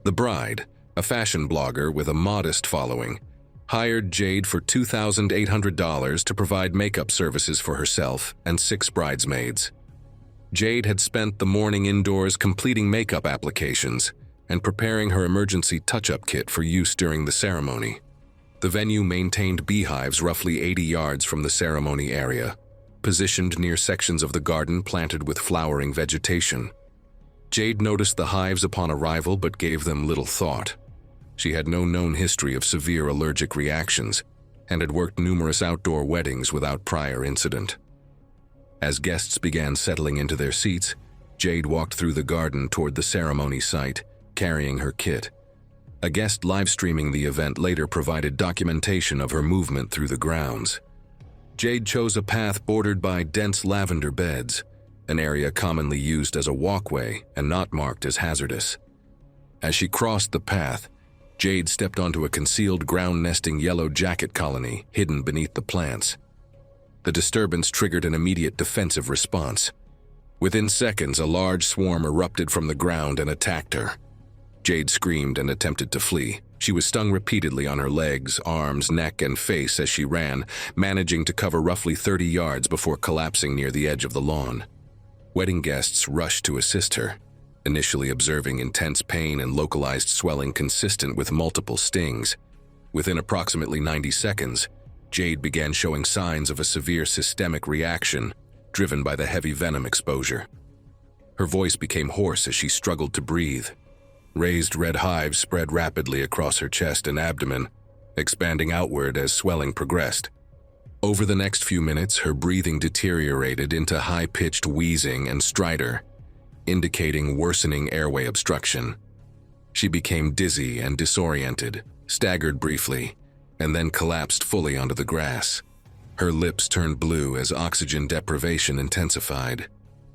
The bride, a fashion blogger with a modest following, hired Jade for $2,800 to provide makeup services for herself and 6 bridesmaids. Jade had spent the morning indoors completing makeup applications and preparing her emergency touch-up kit for use during the ceremony. The venue maintained beehives roughly 80 yards from the ceremony area, positioned near sections of the garden planted with flowering vegetation. Jade noticed the hives upon arrival but gave them little thought. She had no known history of severe allergic reactions and had worked numerous outdoor weddings without prior incident. As guests began settling into their seats, Jade walked through the garden toward the ceremony site, carrying her kit. A guest live-streaming the event later provided documentation of her movement through the grounds. Jade chose a path bordered by dense lavender beds, an area commonly used as a walkway and not marked as hazardous. As she crossed the path, Jade stepped onto a concealed ground-nesting yellow jacket colony hidden beneath the plants. The disturbance triggered an immediate defensive response. Within seconds, a large swarm erupted from the ground and attacked her. Jade screamed and attempted to flee. She was stung repeatedly on her legs, arms, neck, and face as she ran, managing to cover roughly 30 yards before collapsing near the edge of the lawn. Wedding guests rushed to assist her, initially observing intense pain and localized swelling consistent with multiple stings. Within approximately 90 seconds, Jade began showing signs of a severe systemic reaction driven by the heavy venom exposure. Her voice became hoarse as she struggled to breathe. Raised red hives spread rapidly across her chest and abdomen, expanding outward as swelling progressed. Over the next few minutes, her breathing deteriorated into high-pitched wheezing and stridor, indicating worsening airway obstruction. She became dizzy and disoriented, staggered briefly, and then collapsed fully onto the grass. Her lips turned blue as oxygen deprivation intensified.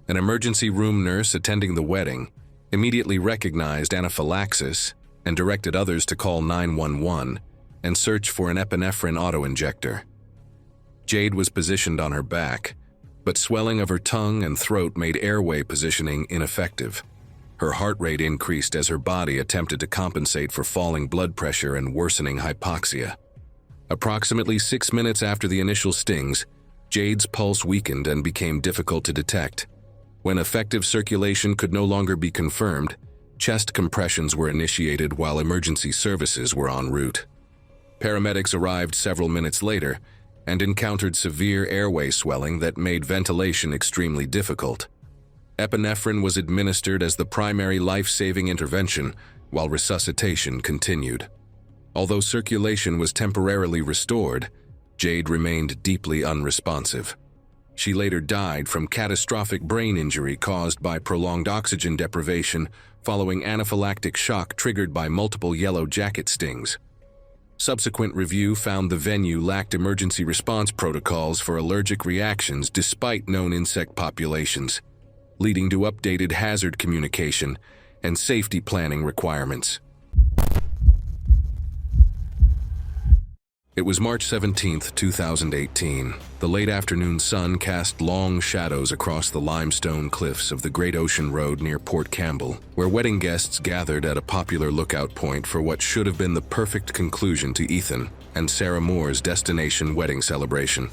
An emergency room nurse attending the wedding immediately recognized anaphylaxis and directed others to call 911 and search for an epinephrine autoinjector. Jade was positioned on her back, but swelling of her tongue and throat made airway positioning ineffective. Her heart rate increased as her body attempted to compensate for falling blood pressure and worsening hypoxia. Approximately 6 minutes after the initial stings, Jade's pulse weakened and became difficult to detect. When effective circulation could no longer be confirmed, chest compressions were initiated while emergency services were en route. Paramedics arrived several minutes later and encountered severe airway swelling that made ventilation extremely difficult. Epinephrine was administered as the primary life-saving intervention while resuscitation continued. Although circulation was temporarily restored, Jade remained deeply unresponsive. She later died from catastrophic brain injury caused by prolonged oxygen deprivation following anaphylactic shock triggered by multiple yellow jacket stings. Subsequent review found the venue lacked emergency response protocols for allergic reactions despite known insect populations, leading to updated hazard communication and safety planning requirements. It was March 17, 2018. The late afternoon sun cast long shadows across the limestone cliffs of the Great Ocean Road near Port Campbell, where wedding guests gathered at a popular lookout point for what should have been the perfect conclusion to Ethan and Sarah Moore's destination wedding celebration.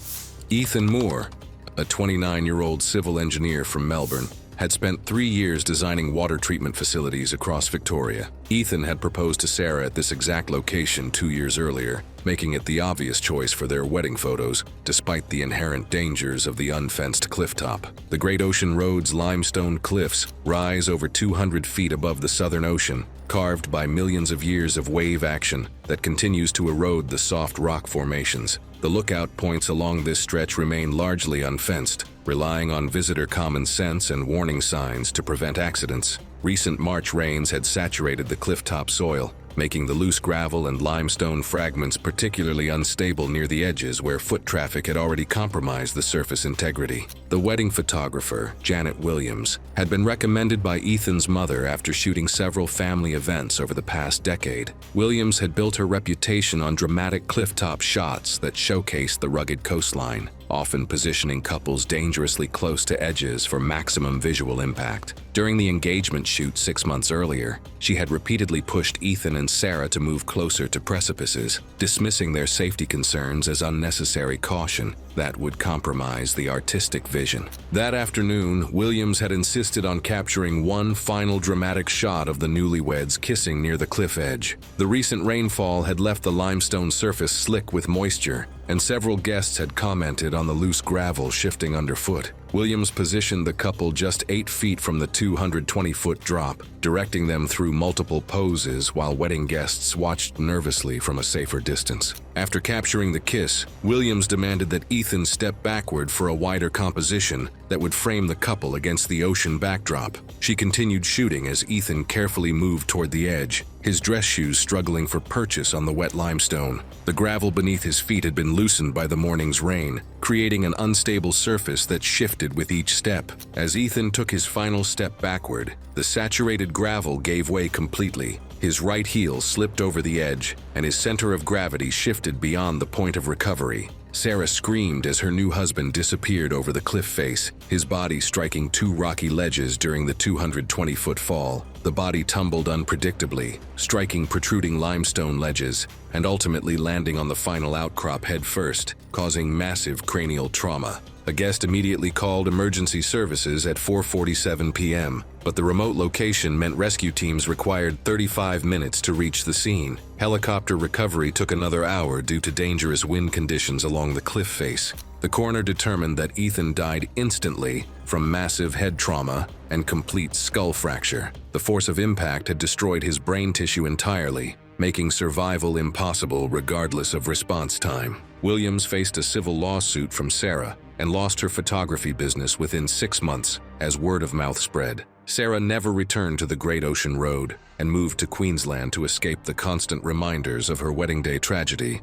Ethan Moore, a 29-year-old civil engineer from Melbourne, had spent 3 years designing water treatment facilities across Victoria. Ethan had proposed to Sarah at this exact location 2 years earlier, making it the obvious choice for their wedding photos, despite the inherent dangers of the unfenced clifftop. The Great Ocean Road's limestone cliffs rise over 200 feet above the Southern Ocean, carved by millions of years of wave action that continues to erode the soft rock formations. The lookout points along this stretch remain largely unfenced, relying on visitor common sense and warning signs to prevent accidents. Recent March rains had saturated the clifftop soil, making the loose gravel and limestone fragments particularly unstable near the edges where foot traffic had already compromised the surface integrity. The wedding photographer, Janet Williams, had been recommended by Ethan's mother after shooting several family events over the past decade. Williams had built her reputation on dramatic clifftop shots that showcased the rugged coastline, often positioning couples dangerously close to edges for maximum visual impact. During the engagement shoot 6 months earlier, she had repeatedly pushed Ethan and Sarah to move closer to precipices, dismissing their safety concerns as unnecessary caution that would compromise the artistic vision. That afternoon, Williams had insisted on capturing one final dramatic shot of the newlyweds kissing near the cliff edge. The recent rainfall had left the limestone surface slick with moisture, and several guests had commented on the loose gravel shifting underfoot. Williams positioned the couple just 8 feet from the 220-foot drop, directing them through multiple poses while wedding guests watched nervously from a safer distance. After capturing the kiss, Williams demanded that Ethan step backward for a wider composition that would frame the couple against the ocean backdrop. She continued shooting as Ethan carefully moved toward the edge, his dress shoes struggling for purchase on the wet limestone. The gravel beneath his feet had been loosened by the morning's rain, creating an unstable surface that shifted with each step. As Ethan took his final step backward, the saturated gravel gave way completely. His right heel slipped over the edge, and his center of gravity shifted beyond the point of recovery. Sarah screamed as her new husband disappeared over the cliff face, his body striking 2 rocky ledges during the 220-foot fall. The body tumbled unpredictably, striking protruding limestone ledges, and ultimately landing on the final outcrop headfirst, causing massive cranial trauma. A guest immediately called emergency services at 4:47 p.m., but the remote location meant rescue teams required 35 minutes to reach the scene. Helicopter recovery took another hour due to dangerous wind conditions along the cliff face. The coroner determined that Ethan died instantly from massive head trauma and complete skull fracture. The force of impact had destroyed his brain tissue entirely, making survival impossible regardless of response time. Williams faced a civil lawsuit from Sarah and lost her photography business within 6 months as word of mouth spread. Sarah never returned to the Great Ocean Road and moved to Queensland to escape the constant reminders of her wedding day tragedy.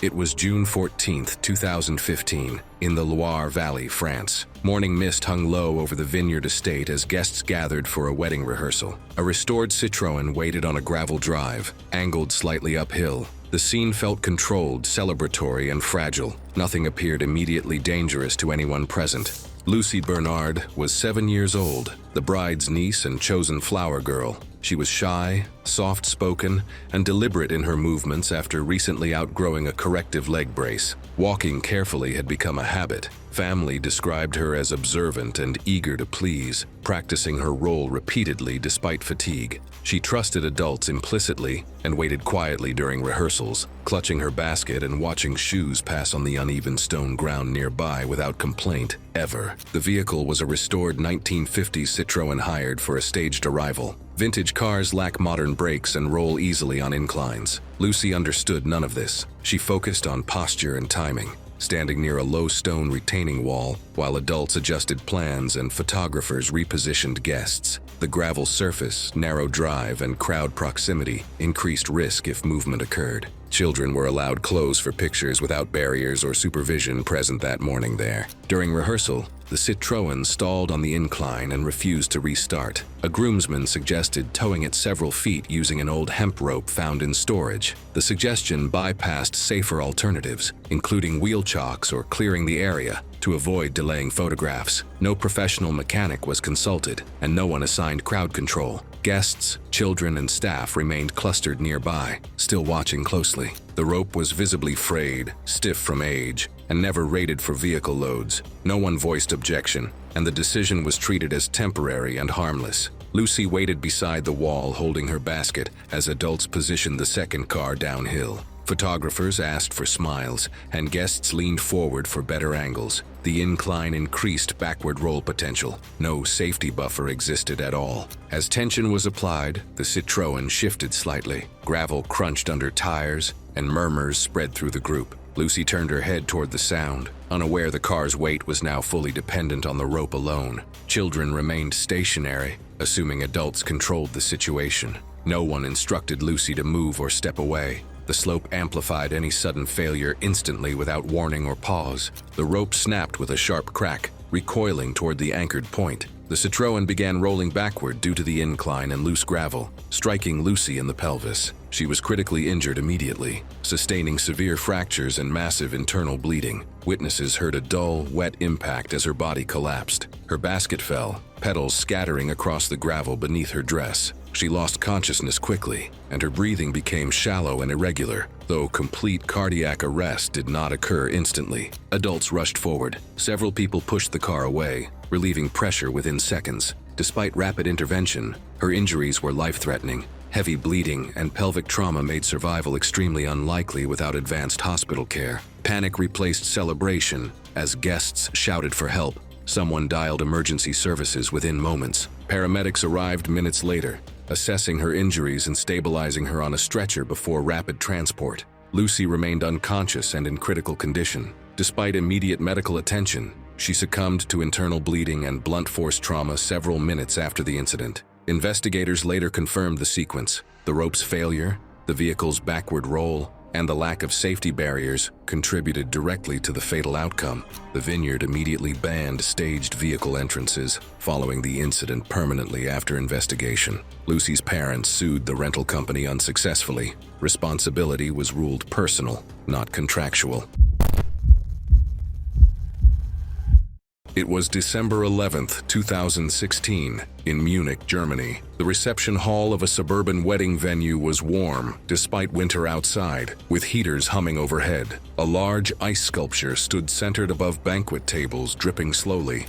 It was June 14, 2015, in the Loire Valley, France. Morning mist hung low over the vineyard estate as guests gathered for a wedding rehearsal. A restored Citroën waited on a gravel drive, angled slightly uphill. The scene felt controlled, celebratory, and fragile. Nothing appeared immediately dangerous to anyone present. Lucy Bernard was 7 years old, the bride's niece and chosen flower girl. She was shy, soft-spoken, and deliberate in her movements after recently outgrowing a corrective leg brace. Walking carefully had become a habit. Family described her as observant and eager to please, practicing her role repeatedly despite fatigue. She trusted adults implicitly and waited quietly during rehearsals, clutching her basket and watching shoes pass on the uneven stone ground nearby without complaint, ever. The vehicle was a restored 1950s Citroën hired for a staged arrival. Vintage cars lack modern brakes and roll easily on inclines. Lucy understood none of this. She focused on posture and timing, standing near a low stone retaining wall while adults adjusted plans and photographers repositioned guests. The gravel surface, narrow drive, and crowd proximity increased risk if movement occurred. Children were allowed close for pictures without barriers or supervision present that morning there. During rehearsal, The Citroën stalled on the incline and refused to restart. A groomsman suggested towing it several feet using an old hemp rope found in storage. The suggestion bypassed safer alternatives, including wheel chocks or clearing the area, to avoid delaying photographs. No professional mechanic was consulted, and no one assigned crowd control. Guests, children, and staff remained clustered nearby, still watching closely. The rope was visibly frayed, stiff from age, and never rated for vehicle loads. No one voiced objection, and the decision was treated as temporary and harmless. Lucy waited beside the wall holding her basket as adults positioned the second car downhill. Photographers asked for smiles, and guests leaned forward for better angles. The incline increased backward roll potential. No safety buffer existed at all. As tension was applied, the Citroën shifted slightly. Gravel crunched under tires, and murmurs spread through the group. Lucy turned her head toward the sound, unaware the car's weight was now fully dependent on the rope alone. Children remained stationary, assuming adults controlled the situation. No one instructed Lucy to move or step away. The slope amplified any sudden failure instantly without warning or pause. The rope snapped with a sharp crack, recoiling toward the anchored point. The Citroën began rolling backward due to the incline and loose gravel, striking Lucy in the pelvis. She was critically injured immediately, sustaining severe fractures and massive internal bleeding. Witnesses heard a dull, wet impact as her body collapsed. Her basket fell, petals scattering across the gravel beneath her dress. She lost consciousness quickly, and her breathing became shallow and irregular, though complete cardiac arrest did not occur instantly. Adults rushed forward. Several people pushed the car away, relieving pressure within seconds. Despite rapid intervention, her injuries were life-threatening. Heavy bleeding and pelvic trauma made survival extremely unlikely without advanced hospital care. Panic replaced celebration as guests shouted for help. Someone dialed emergency services within moments. Paramedics arrived minutes later, assessing her injuries and stabilizing her on a stretcher before rapid transport. Lucy remained unconscious and in critical condition. Despite immediate medical attention, she succumbed to internal bleeding and blunt force trauma several minutes after the incident. Investigators later confirmed the sequence. The rope's failure, the vehicle's backward roll, and the lack of safety barriers contributed directly to the fatal outcome. The vineyard immediately banned staged vehicle entrances following the incident permanently after investigation. Lucy's parents sued the rental company unsuccessfully. Responsibility was ruled personal, not contractual. It was December 11th, 2016, in Munich, Germany. The reception hall of a suburban wedding venue was warm, despite winter outside, with heaters humming overhead. A large ice sculpture stood centered above banquet tables, dripping slowly.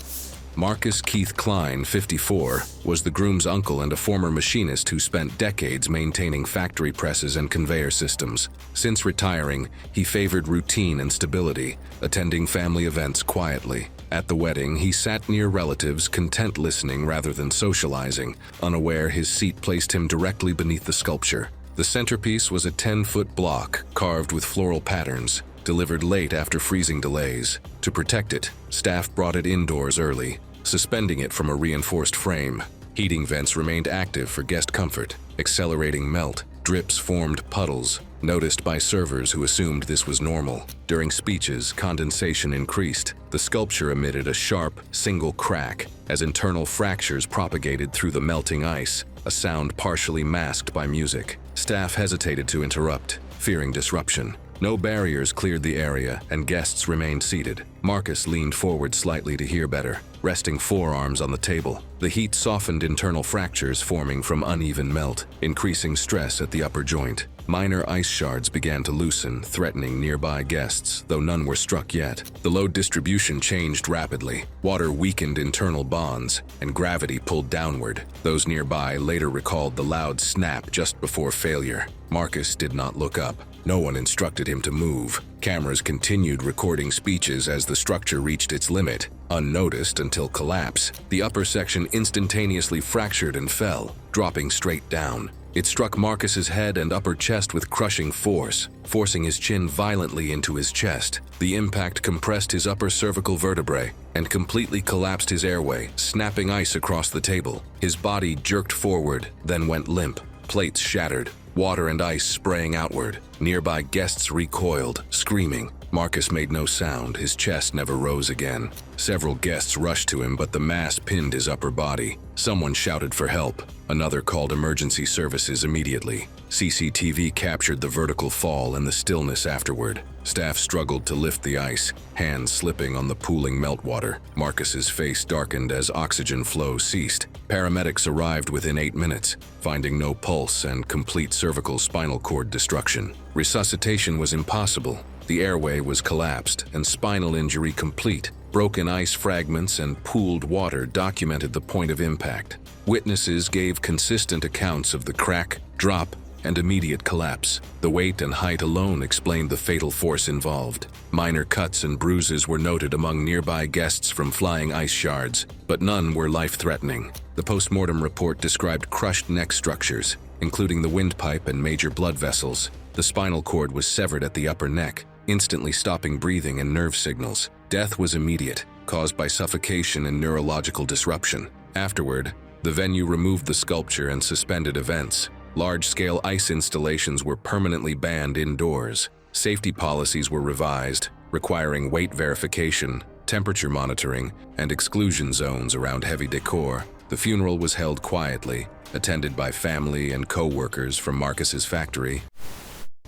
Marcus Keith Klein, 54, was the groom's uncle and a former machinist who spent decades maintaining factory presses and conveyor systems. Since retiring, he favored routine and stability, attending family events quietly. At the wedding, he sat near relatives, content listening rather than socializing, unaware his seat placed him directly beneath the sculpture. The centerpiece was a 10-foot block carved with floral patterns, delivered late after freezing delays. To protect it, staff brought it indoors early, suspending it from a reinforced frame. Heating vents remained active for guest comfort, accelerating melt. Drips formed puddles, noticed by servers who assumed this was normal. During speeches, condensation increased. The sculpture emitted a sharp, single crack as internal fractures propagated through the melting ice, a sound partially masked by music. Staff hesitated to interrupt, fearing disruption. No barriers cleared the area, and guests remained seated. Marcus leaned forward slightly to hear better, resting forearms on the table. The heat softened internal fractures forming from uneven melt, increasing stress at the upper joint. Minor ice shards began to loosen, threatening nearby guests, though none were struck yet. The load distribution changed rapidly. Water weakened internal bonds, and gravity pulled downward. Those nearby later recalled the loud snap just before failure. Marcus did not look up. No one instructed him to move. Cameras continued recording speeches as the structure reached its limit, unnoticed until collapse. The upper section instantaneously fractured and fell, dropping straight down. It struck Marcus's head and upper chest with crushing force, forcing his chin violently into his chest. The impact compressed his upper cervical vertebrae and completely collapsed his airway, snapping ice across the table. His body jerked forward, then went limp. Plates shattered, water and ice spraying outward. Nearby guests recoiled, screaming. Marcus made no sound, his chest never rose again. Several guests rushed to him, but the mass pinned his upper body. Someone shouted for help. Another called emergency services immediately. CCTV captured the vertical fall and the stillness afterward. Staff struggled to lift the ice, hands slipping on the pooling meltwater. Marcus's face darkened as oxygen flow ceased. Paramedics arrived within 8 minutes, finding no pulse and complete cervical spinal cord destruction. Resuscitation was impossible. The airway was collapsed and spinal injury complete. Broken ice fragments and pooled water documented the point of impact. Witnesses gave consistent accounts of the crack, drop, and immediate collapse. The weight and height alone explained the fatal force involved. Minor cuts and bruises were noted among nearby guests from flying ice shards, but none were life-threatening. The post-mortem report described crushed neck structures, including the windpipe and major blood vessels. The spinal cord was severed at the upper neck, instantly stopping breathing and nerve signals. Death was immediate, caused by suffocation and neurological disruption. Afterward, the venue removed the sculpture and suspended events. Large-scale ice installations were permanently banned indoors. Safety policies were revised, requiring weight verification, temperature monitoring, and exclusion zones around heavy decor. The funeral was held quietly, attended by family and co-workers from Marcus's factory.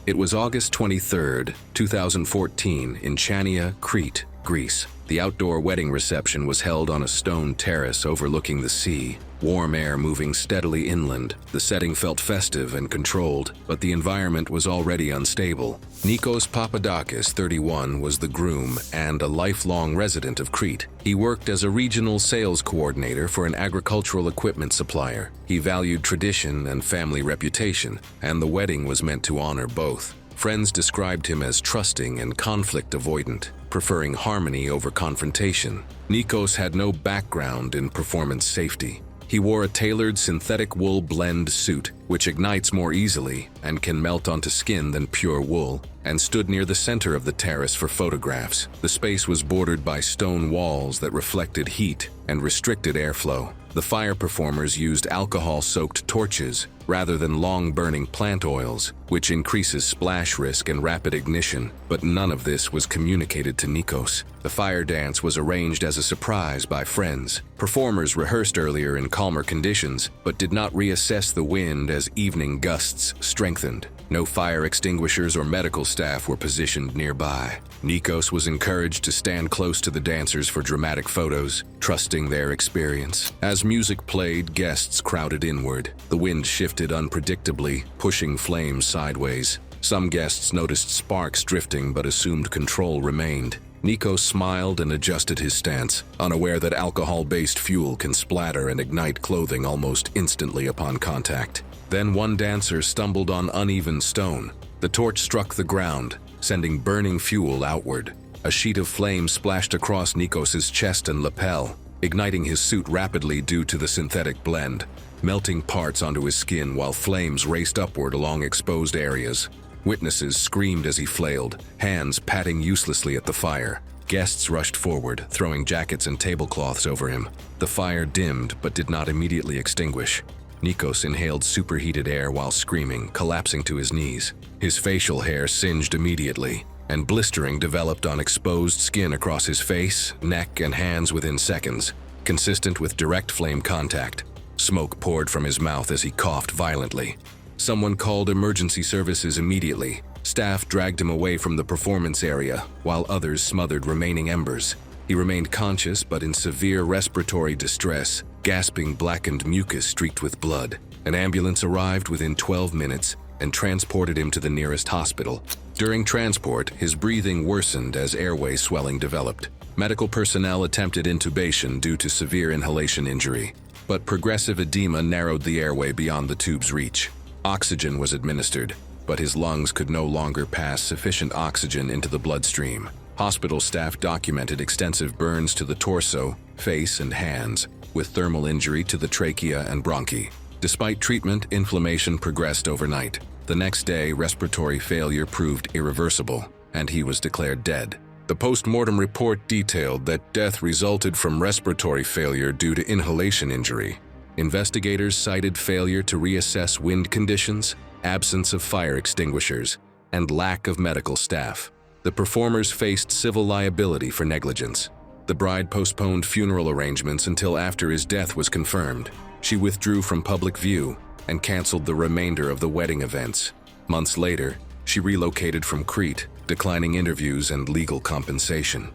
It was August 23, 2014, in Chania, Crete, Greece. The outdoor wedding reception was held on a stone terrace overlooking the sea, warm air moving steadily inland. The setting felt festive and controlled, but the environment was already unstable. Nikos Papadakis, 31, was the groom and a lifelong resident of Crete. He worked as a regional sales coordinator for an agricultural equipment supplier. He valued tradition and family reputation, and the wedding was meant to honor both. Friends described him as trusting and conflict avoidant, preferring harmony over confrontation. Nikos had no background in performance safety. He wore a tailored synthetic wool blend suit, which ignites more easily and can melt onto skin than pure wool, and stood near the center of the terrace for photographs. The space was bordered by stone walls that reflected heat and restricted airflow. The fire performers used alcohol-soaked torches rather than long-burning plant oils, which increases splash risk and rapid ignition, but none of this was communicated to Nikos. The fire dance was arranged as a surprise by friends. Performers rehearsed earlier in calmer conditions, but did not reassess the wind as evening gusts strengthened. No fire extinguishers or medical staff were positioned nearby. Nikos was encouraged to stand close to the dancers for dramatic photos, trusting their experience. As music played, guests crowded inward. The wind shifted unpredictably, pushing flames sideways. Some guests noticed sparks drifting but assumed control remained. Nikos smiled and adjusted his stance, unaware that alcohol-based fuel can splatter and ignite clothing almost instantly upon contact. Then one dancer stumbled on uneven stone. The torch struck the ground, sending burning fuel outward. A sheet of flame splashed across Nikos's chest and lapel, igniting his suit rapidly due to the synthetic blend, melting parts onto his skin while flames raced upward along exposed areas. Witnesses screamed as he flailed, hands patting uselessly at the fire. Guests rushed forward, throwing jackets and tablecloths over him. The fire dimmed but did not immediately extinguish. Nikos inhaled superheated air while screaming, collapsing to his knees. His facial hair singed immediately, and blistering developed on exposed skin across his face, neck, and hands within seconds, consistent with direct flame contact. Smoke poured from his mouth as he coughed violently. Someone called emergency services immediately. Staff dragged him away from the performance area, while others smothered remaining embers. He remained conscious but in severe respiratory distress, gasping blackened mucus streaked with blood. An ambulance arrived within 12 minutes and transported him to the nearest hospital. During transport, his breathing worsened as airway swelling developed. Medical personnel attempted intubation due to severe inhalation injury, but progressive edema narrowed the airway beyond the tube's reach. Oxygen was administered, but his lungs could no longer pass sufficient oxygen into the bloodstream. Hospital staff documented extensive burns to the torso, face, and hands, with thermal injury to the trachea and bronchi. Despite treatment, inflammation progressed overnight. The next day, respiratory failure proved irreversible, and he was declared dead. The post-mortem report detailed that death resulted from respiratory failure due to inhalation injury. Investigators cited failure to reassess wind conditions, absence of fire extinguishers, and lack of medical staff. The performers faced civil liability for negligence. The bride postponed funeral arrangements until after his death was confirmed. She withdrew from public view and canceled the remainder of the wedding events. Months later, she relocated from Crete, declining interviews and legal compensation.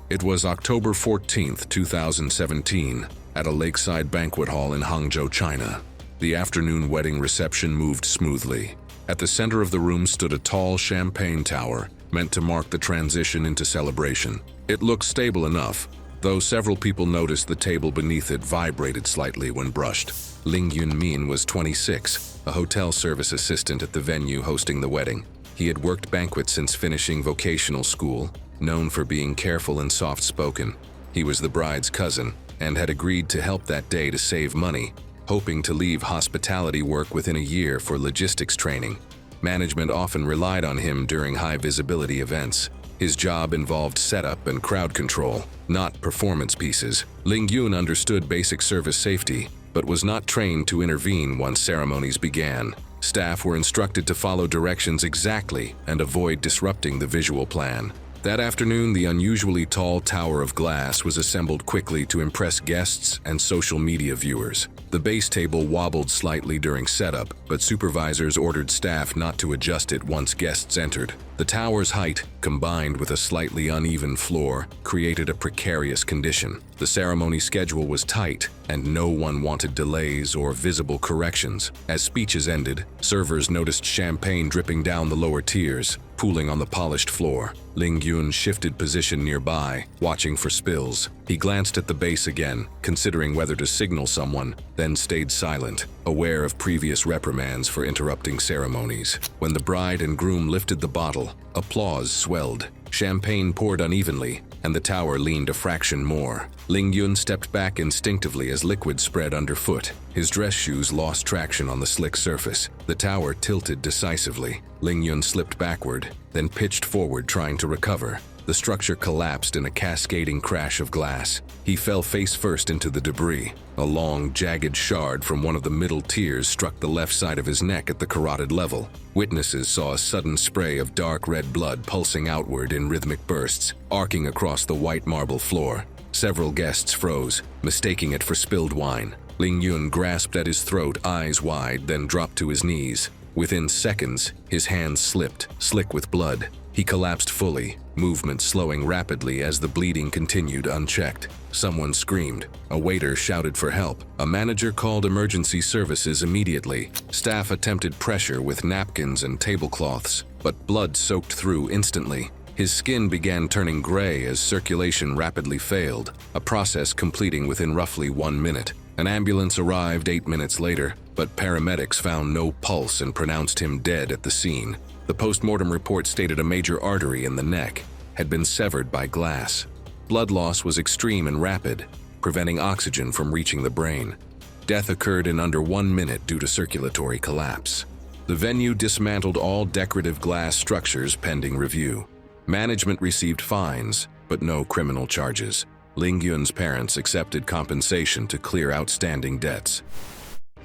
It was October 14, 2017, at a lakeside banquet hall in Hangzhou, China. The afternoon wedding reception moved smoothly. At the center of the room stood a tall champagne tower, meant to mark the transition into celebration. It looked stable enough, though several people noticed the table beneath it vibrated slightly when brushed. Ling Yunmin was 26, a hotel service assistant at the venue hosting the wedding. He had worked banquets since finishing vocational school, known for being careful and soft-spoken. He was the bride's cousin and had agreed to help that day to save money, hoping to leave hospitality work within a year for logistics training. Management often relied on him during high-visibility events. His job involved setup and crowd control, not performance pieces. Ling Yun understood basic service safety, but was not trained to intervene once ceremonies began. Staff were instructed to follow directions exactly and avoid disrupting the visual plan. That afternoon, the unusually tall tower of glass was assembled quickly to impress guests and social media viewers. The base table wobbled slightly during setup, but supervisors ordered staff not to adjust it once guests entered. The tower's height, combined with a slightly uneven floor, created a precarious condition. The ceremony schedule was tight, and no one wanted delays or visible corrections. As speeches ended, servers noticed champagne dripping down the lower tiers, pooling on the polished floor. Ling Yun shifted position nearby, watching for spills. He glanced at the base again, considering whether to signal someone, then stayed silent, aware of previous reprimands for interrupting ceremonies. When the bride and groom lifted the bottle, applause swelled. Champagne poured unevenly, and the tower leaned a fraction more. Ling Yun stepped back instinctively as liquid spread underfoot. His dress shoes lost traction on the slick surface. The tower tilted decisively. Ling Yun slipped backward, then pitched forward trying to recover. The structure collapsed in a cascading crash of glass. He fell face first into the debris. A long, jagged shard from one of the middle tiers struck the left side of his neck at the carotid level. Witnesses saw a sudden spray of dark red blood pulsing outward in rhythmic bursts, arcing across the white marble floor. Several guests froze, mistaking it for spilled wine. Ling Yun grasped at his throat, eyes wide, then dropped to his knees. Within seconds, his hands slipped, slick with blood. He collapsed fully, movement slowing rapidly as the bleeding continued unchecked. Someone screamed. A waiter shouted for help. A manager called emergency services immediately. Staff attempted pressure with napkins and tablecloths, but blood soaked through instantly. His skin began turning gray as circulation rapidly failed, a process completing within roughly 1 minute. An ambulance arrived 8 minutes later, but paramedics found no pulse and pronounced him dead at the scene. The post-mortem report stated a major artery in the neck had been severed by glass. Blood loss was extreme and rapid, preventing oxygen from reaching the brain. Death occurred in under 1 minute due to circulatory collapse. The venue dismantled all decorative glass structures pending review. Management received fines, but no criminal charges. Ling Yun's parents accepted compensation to clear outstanding debts.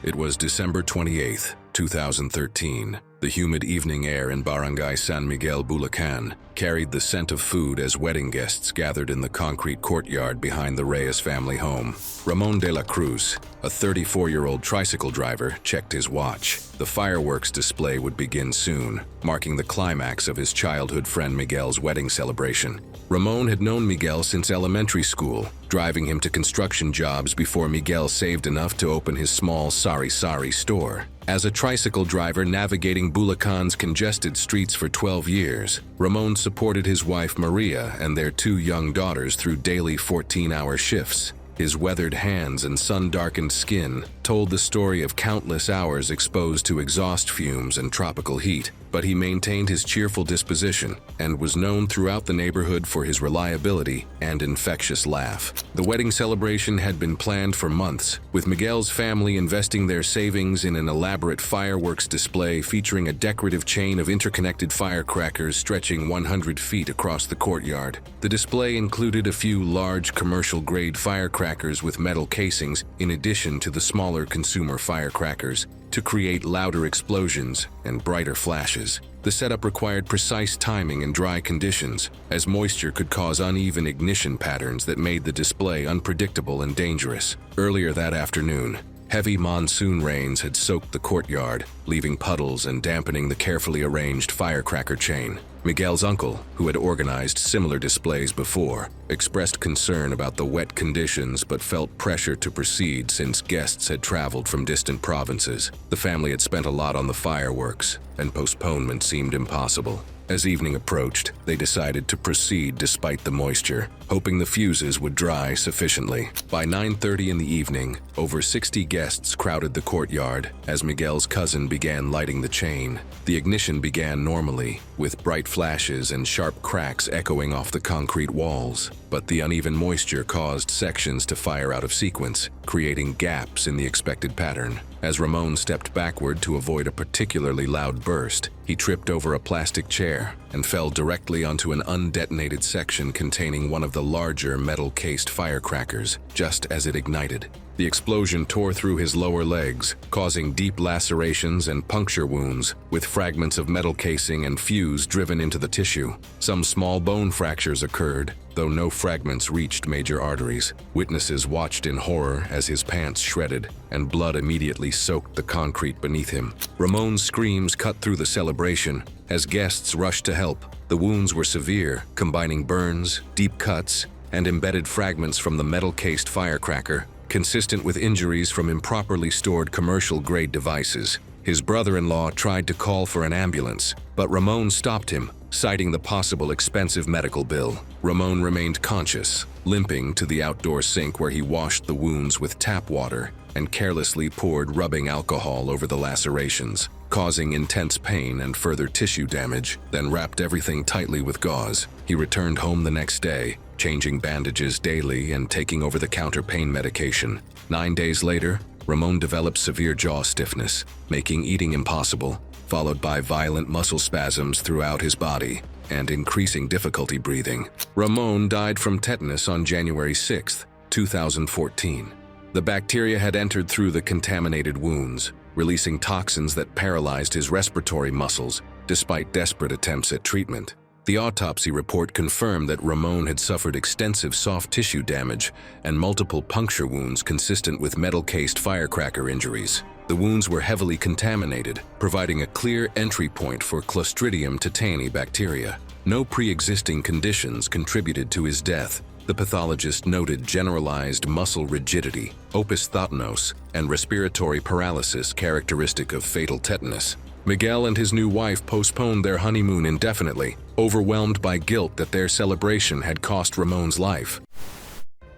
It was December 28, 2013. The humid evening air in Barangay San Miguel, Bulacan, carried the scent of food as wedding guests gathered in the concrete courtyard behind the Reyes family home. Ramon de la Cruz, a 34-year-old tricycle driver, checked his watch. The fireworks display would begin soon, marking the climax of his childhood friend Miguel's wedding celebration. Ramon had known Miguel since elementary school, driving him to construction jobs before Miguel saved enough to open his small sari-sari store. As a tricycle driver navigating Bulacan's congested streets for 12 years, Ramon supported his wife Maria and their 2 young daughters through daily 14-hour shifts. His weathered hands and sun-darkened skin told the story of countless hours exposed to exhaust fumes and tropical heat, but he maintained his cheerful disposition and was known throughout the neighborhood for his reliability and infectious laugh. The wedding celebration had been planned for months, with Miguel's family investing their savings in an elaborate fireworks display featuring a decorative chain of interconnected firecrackers stretching 100 feet across the courtyard. The display included a few large commercial-grade firecrackers firecrackers with metal casings in addition to the smaller consumer firecrackers to create louder explosions and brighter flashes. The setup required precise timing in dry conditions, as moisture could cause uneven ignition patterns that made the display unpredictable and dangerous. Earlier that afternoon, heavy monsoon rains had soaked the courtyard, leaving puddles and dampening the carefully arranged firecracker chain. Miguel's uncle, who had organized similar displays before, expressed concern about the wet conditions but felt pressure to proceed since guests had traveled from distant provinces. The family had spent a lot on the fireworks, and postponement seemed impossible. As evening approached, they decided to proceed despite the moisture, hoping the fuses would dry sufficiently. By 9:30 in the evening, over 60 guests crowded the courtyard as Miguel's cousin began lighting the chain. The ignition began normally, with bright flashes and sharp cracks echoing off the concrete walls, but the uneven moisture caused sections to fire out of sequence, creating gaps in the expected pattern. As Ramon stepped backward to avoid a particularly loud burst, he tripped over a plastic chair and fell directly onto an undetonated section containing one of the larger metal-cased firecrackers, just as it ignited. The explosion tore through his lower legs, causing deep lacerations and puncture wounds, with fragments of metal casing and fuse driven into the tissue. Some small bone fractures occurred, though no fragments reached major arteries. Witnesses watched in horror as his pants shredded, and blood immediately soaked the concrete beneath him. Ramon's screams cut through the celebration as guests rushed to help. The wounds were severe, combining burns, deep cuts, and embedded fragments from the metal-cased firecracker, consistent with injuries from improperly stored commercial-grade devices. His brother-in-law tried to call for an ambulance, but Ramon stopped him, citing the possible expensive medical bill. Ramon remained conscious, limping to the outdoor sink where he washed the wounds with tap water and carelessly poured rubbing alcohol over the lacerations, causing intense pain and further tissue damage, then wrapped everything tightly with gauze. He returned home the next day, changing bandages daily and taking over-the-counter pain medication. 9 days later, Ramon developed severe jaw stiffness, making eating impossible, followed by violent muscle spasms throughout his body and increasing difficulty breathing. Ramon died from tetanus on January 6, 2014. The bacteria had entered through the contaminated wounds, releasing toxins that paralyzed his respiratory muscles, despite desperate attempts at treatment. The autopsy report confirmed that Ramon had suffered extensive soft tissue damage and multiple puncture wounds consistent with metal-cased firecracker injuries. The wounds were heavily contaminated, providing a clear entry point for Clostridium tetani bacteria. No pre-existing conditions contributed to his death. The pathologist noted generalized muscle rigidity, opisthotonos, and respiratory paralysis characteristic of fatal tetanus. Miguel and his new wife postponed their honeymoon indefinitely, overwhelmed by guilt that their celebration had cost Ramon's life.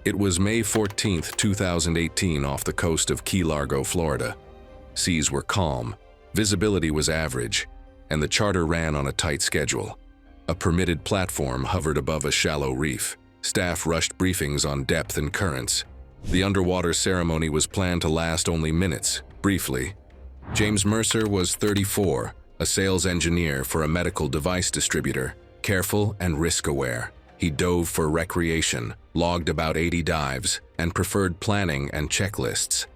It was May 14, 2018, off the coast of Key Largo, Florida. Seas were calm, visibility was average, and the charter ran on a tight schedule. A permitted platform hovered above a shallow reef. Staff rushed briefings on depth and currents. The underwater ceremony was planned to last only minutes. Briefly, James Mercer was 34, a sales engineer for a medical device distributor, careful and risk-aware. He dove for recreation, logged about 80 dives, and preferred planning and checklists.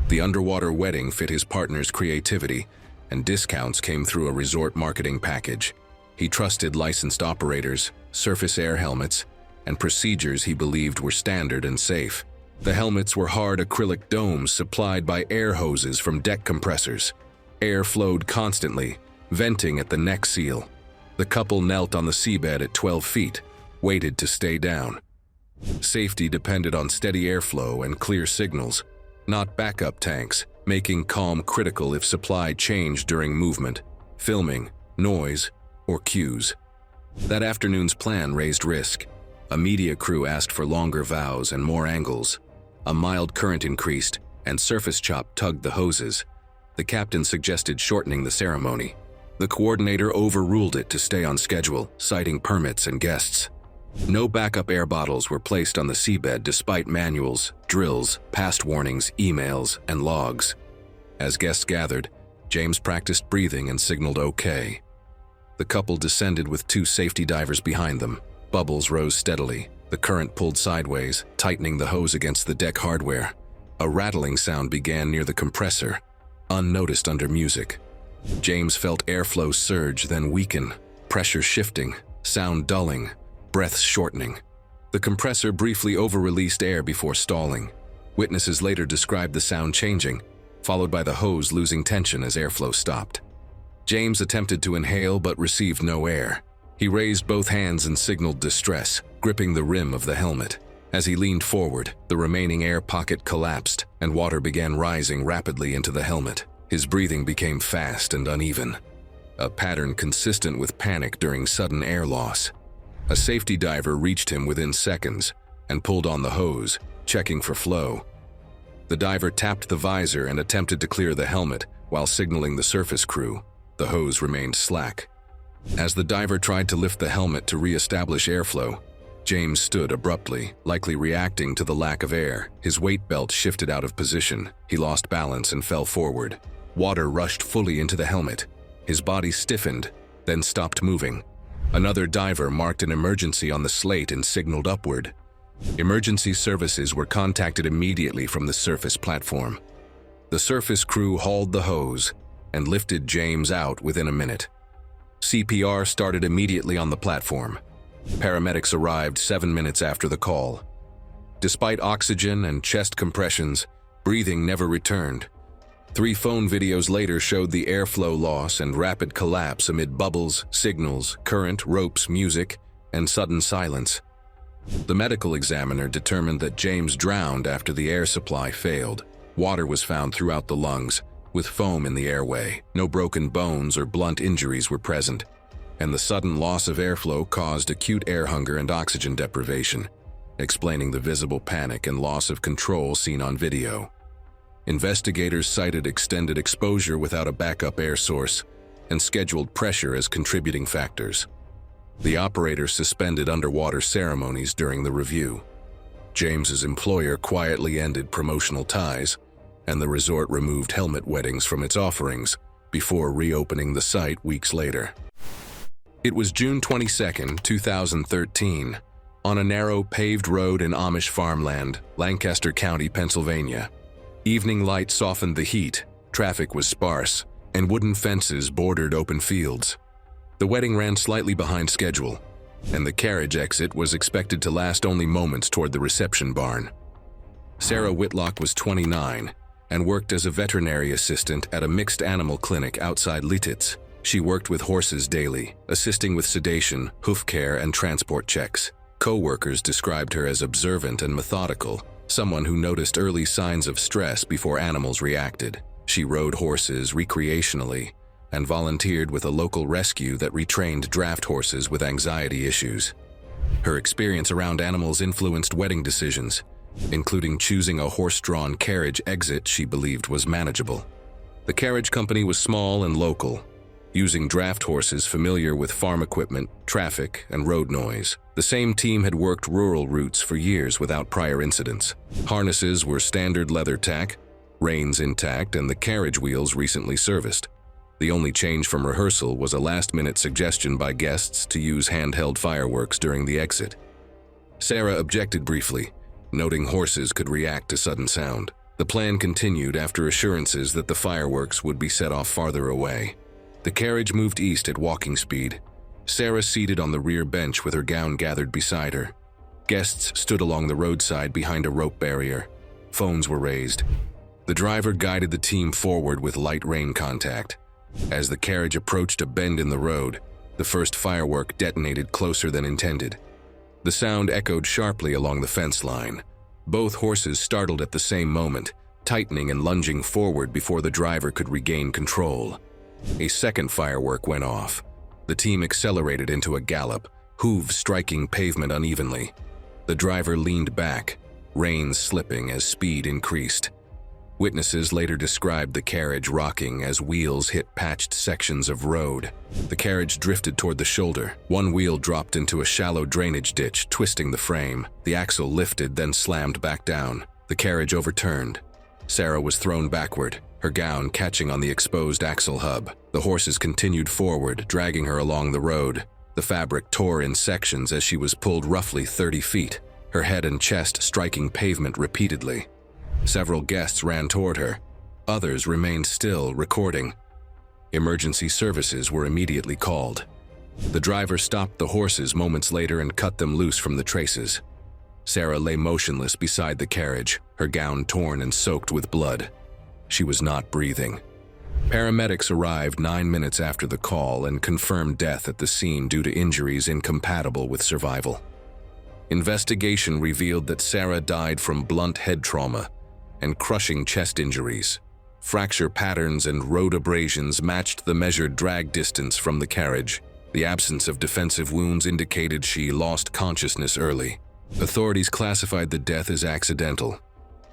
The underwater wedding fit his partner's creativity, and discounts came through a resort marketing package. He trusted licensed operators, surface air helmets, and procedures he believed were standard and safe. The helmets were hard acrylic domes supplied by air hoses from deck compressors. Air flowed constantly, venting at the neck seal. The couple knelt on the seabed at 12 feet, waited to stay down. Safety depended on steady airflow and clear signals, not backup tanks, making calm critical if supply changed during movement, filming, noise, or cues. That afternoon's plan raised risk. A media crew asked for longer vows and more angles. A mild current increased, and surface chop tugged the hoses. The captain suggested shortening the ceremony. The coordinator overruled it to stay on schedule, citing permits and guests. No backup air bottles were placed on the seabed despite manuals, drills, past warnings, emails, and logs. As guests gathered, James practiced breathing and signaled okay. The couple descended with 2 safety divers behind them. Bubbles rose steadily, The current pulled sideways, tightening the hose against the deck hardware. A rattling sound began near the compressor, unnoticed under music. James felt airflow surge, then weaken, pressure shifting, sound dulling, breaths shortening. The compressor briefly over-released air before stalling. Witnesses later described the sound changing, followed by the hose losing tension as airflow stopped. James attempted to inhale but received no air. He raised both hands and signaled distress, gripping the rim of the helmet. As he leaned forward, the remaining air pocket collapsed and water began rising rapidly into the helmet. His breathing became fast and uneven, a pattern consistent with panic during sudden air loss. A safety diver reached him within seconds and pulled on the hose, checking for flow. The diver tapped the visor and attempted to clear the helmet while signaling the surface crew. The hose remained slack. As the diver tried to lift the helmet to re-establish airflow, James stood abruptly, likely reacting to the lack of air. His weight belt shifted out of position. He lost balance and fell forward. Water rushed fully into the helmet. His body stiffened, then stopped moving. Another diver marked an emergency on the slate and signaled upward. Emergency services were contacted immediately from the surface platform. The surface crew hauled the hose and lifted James out within a minute. CPR started immediately on the platform. Paramedics arrived 7 minutes after the call. Despite oxygen and chest compressions, breathing never returned. 3 phone videos later showed the airflow loss and rapid collapse amid bubbles, signals, current, ropes, music, and sudden silence. The medical examiner determined that James drowned after the air supply failed. Water was found throughout the lungs, with foam in the airway. No broken bones or blunt injuries were present, and the sudden loss of airflow caused acute air hunger and oxygen deprivation, explaining the visible panic and loss of control seen on video. Investigators cited extended exposure without a backup air source and scheduled pressure as contributing factors. The operator suspended underwater ceremonies during the review. James's employer quietly ended promotional ties, and the resort removed helmet weddings from its offerings before reopening the site weeks later. It was June 22, 2013, on a narrow paved road in Amish farmland, Lancaster County, Pennsylvania. Evening light softened the heat, traffic was sparse, and wooden fences bordered open fields. The wedding ran slightly behind schedule, and the carriage exit was expected to last only moments toward the reception barn. Sarah Whitlock was 29 and worked as a veterinary assistant at a mixed animal clinic outside Lititz. She worked with horses daily, assisting with sedation, hoof care, and transport checks. Co-workers described her as observant and methodical, someone who noticed early signs of stress before animals reacted. She rode horses recreationally and volunteered with a local rescue that retrained draft horses with anxiety issues. Her experience around animals influenced wedding decisions, including choosing a horse-drawn carriage exit she believed was manageable. The carriage company was small and local, using draft horses familiar with farm equipment, traffic, and road noise. The same team had worked rural routes for years without prior incidents. Harnesses were standard leather tack, reins intact, and the carriage wheels recently serviced. The only change from rehearsal was a last-minute suggestion by guests to use handheld fireworks during the exit. Sarah objected briefly, noting horses could react to sudden sound. The plan continued after assurances that the fireworks would be set off farther away. The carriage moved east at walking speed, Sarah seated on the rear bench with her gown gathered beside her. Guests stood along the roadside behind a rope barrier. Phones were raised. The driver guided the team forward with light rain contact. As the carriage approached a bend in the road, the first firework detonated closer than intended. The sound echoed sharply along the fence line. Both horses startled at the same moment, tightening and lunging forward before the driver could regain control. A second firework went off. The team accelerated into a gallop, hooves striking pavement unevenly. The driver leaned back, reins slipping as speed increased. Witnesses later described the carriage rocking as wheels hit patched sections of road. The carriage drifted toward the shoulder. One wheel dropped into a shallow drainage ditch, twisting the frame. The axle lifted, then slammed back down. The carriage overturned. Sarah was thrown backward, her gown catching on the exposed axle hub. The horses continued forward, dragging her along the road. The fabric tore in sections as she was pulled roughly 30 feet, her head and chest striking pavement repeatedly. Several guests ran toward her. Others remained still, recording. Emergency services were immediately called. The driver stopped the horses moments later and cut them loose from the traces. Sarah lay motionless beside the carriage, her gown torn and soaked with blood. She was not breathing. Paramedics arrived 9 minutes after the call and confirmed death at the scene due to injuries incompatible with survival. Investigation revealed that Sarah died from blunt head trauma and crushing chest injuries. Fracture patterns and road abrasions matched the measured drag distance from the carriage. The absence of defensive wounds indicated she lost consciousness early. Authorities classified the death as accidental,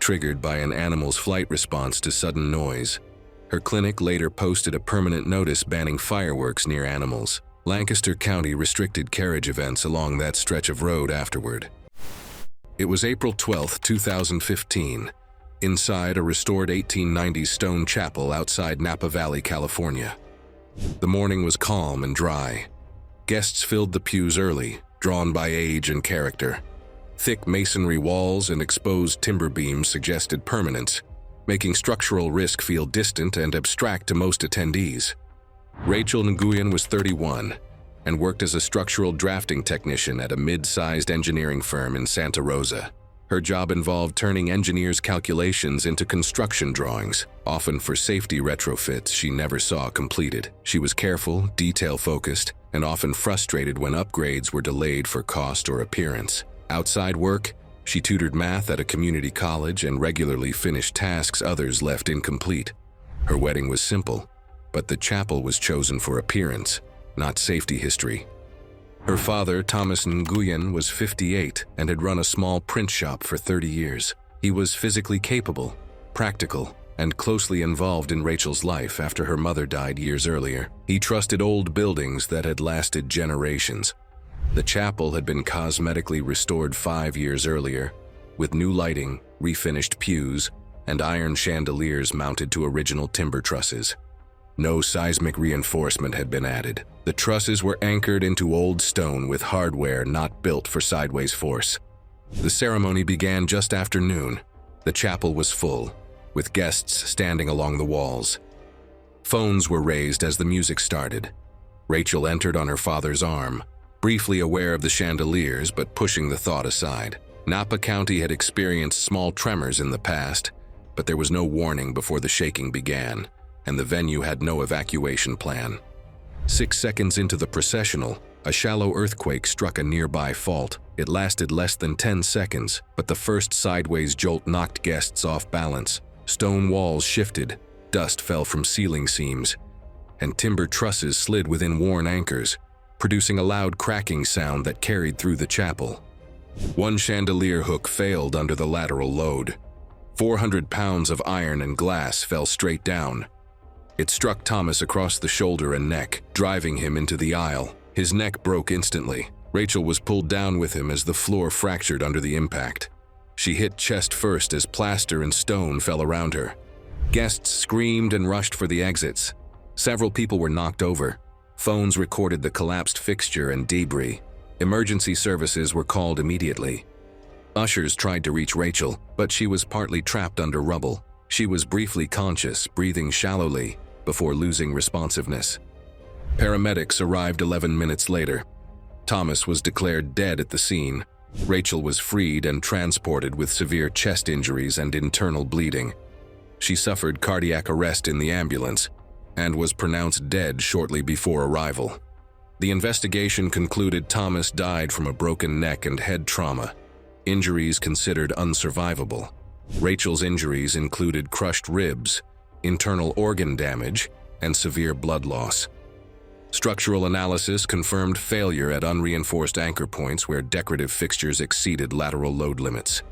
triggered by an animal's flight response to sudden noise. Her clinic later posted a permanent notice banning fireworks near animals. Lancaster County restricted carriage events along that stretch of road afterward. It was April 12, 2015, inside a restored 1890s stone chapel outside Napa Valley, California. The morning was calm and dry. Guests filled the pews early, drawn by age and character. Thick masonry walls and exposed timber beams suggested permanence, making structural risk feel distant and abstract to most attendees. Rachel Nguyen was 31 and worked as a structural drafting technician at a mid-sized engineering firm in Santa Rosa. Her job involved turning engineers' calculations into construction drawings, often for safety retrofits she never saw completed. She was careful, detail-focused, and often frustrated when upgrades were delayed for cost or appearance. Outside work, she tutored math at a community college and regularly finished tasks others left incomplete. Her wedding was simple, but the chapel was chosen for appearance, not safety history. Her father, Thomas Nguyen, was 58 and had run a small print shop for 30 years. He was physically capable, practical, and closely involved in Rachel's life after her mother died years earlier. He trusted old buildings that had lasted generations. The chapel had been cosmetically restored 5 years earlier, with new lighting, refinished pews, and iron chandeliers mounted to original timber trusses. No seismic reinforcement had been added. The trusses were anchored into old stone with hardware not built for sideways force. The ceremony began just after noon. The chapel was full, with guests standing along the walls. Phones were raised as the music started. Rachel entered on her father's arm, briefly aware of the chandeliers but pushing the thought aside. Napa County had experienced small tremors in the past, but there was no warning before the shaking began, and the venue had no evacuation plan. 6 seconds into the processional, a shallow earthquake struck a nearby fault. It lasted less than 10 seconds, but the first sideways jolt knocked guests off balance. Stone walls shifted, dust fell from ceiling seams, and timber trusses slid within worn anchors, producing a loud cracking sound that carried through the chapel. One chandelier hook failed under the lateral load. 400 pounds of iron and glass fell straight down. It struck Thomas across the shoulder and neck, driving him into the aisle. His neck broke instantly. Rachel was pulled down with him as the floor fractured under the impact. She hit chest first as plaster and stone fell around her. Guests screamed and rushed for the exits. Several people were knocked over. Phones recorded the collapsed fixture and debris. Emergency services were called immediately. Ushers tried to reach Rachel, but she was partly trapped under rubble. She was briefly conscious, breathing shallowly, before losing responsiveness. Paramedics arrived 11 minutes later. Thomas was declared dead at the scene. Rachel was freed and transported with severe chest injuries and internal bleeding. She suffered cardiac arrest in the ambulance and was pronounced dead shortly before arrival. The investigation concluded Thomas died from a broken neck and head trauma, injuries considered unsurvivable. Rachel's injuries included crushed ribs, internal organ damage, and severe blood loss. Structural analysis confirmed failure at unreinforced anchor points where decorative fixtures exceeded lateral load limits.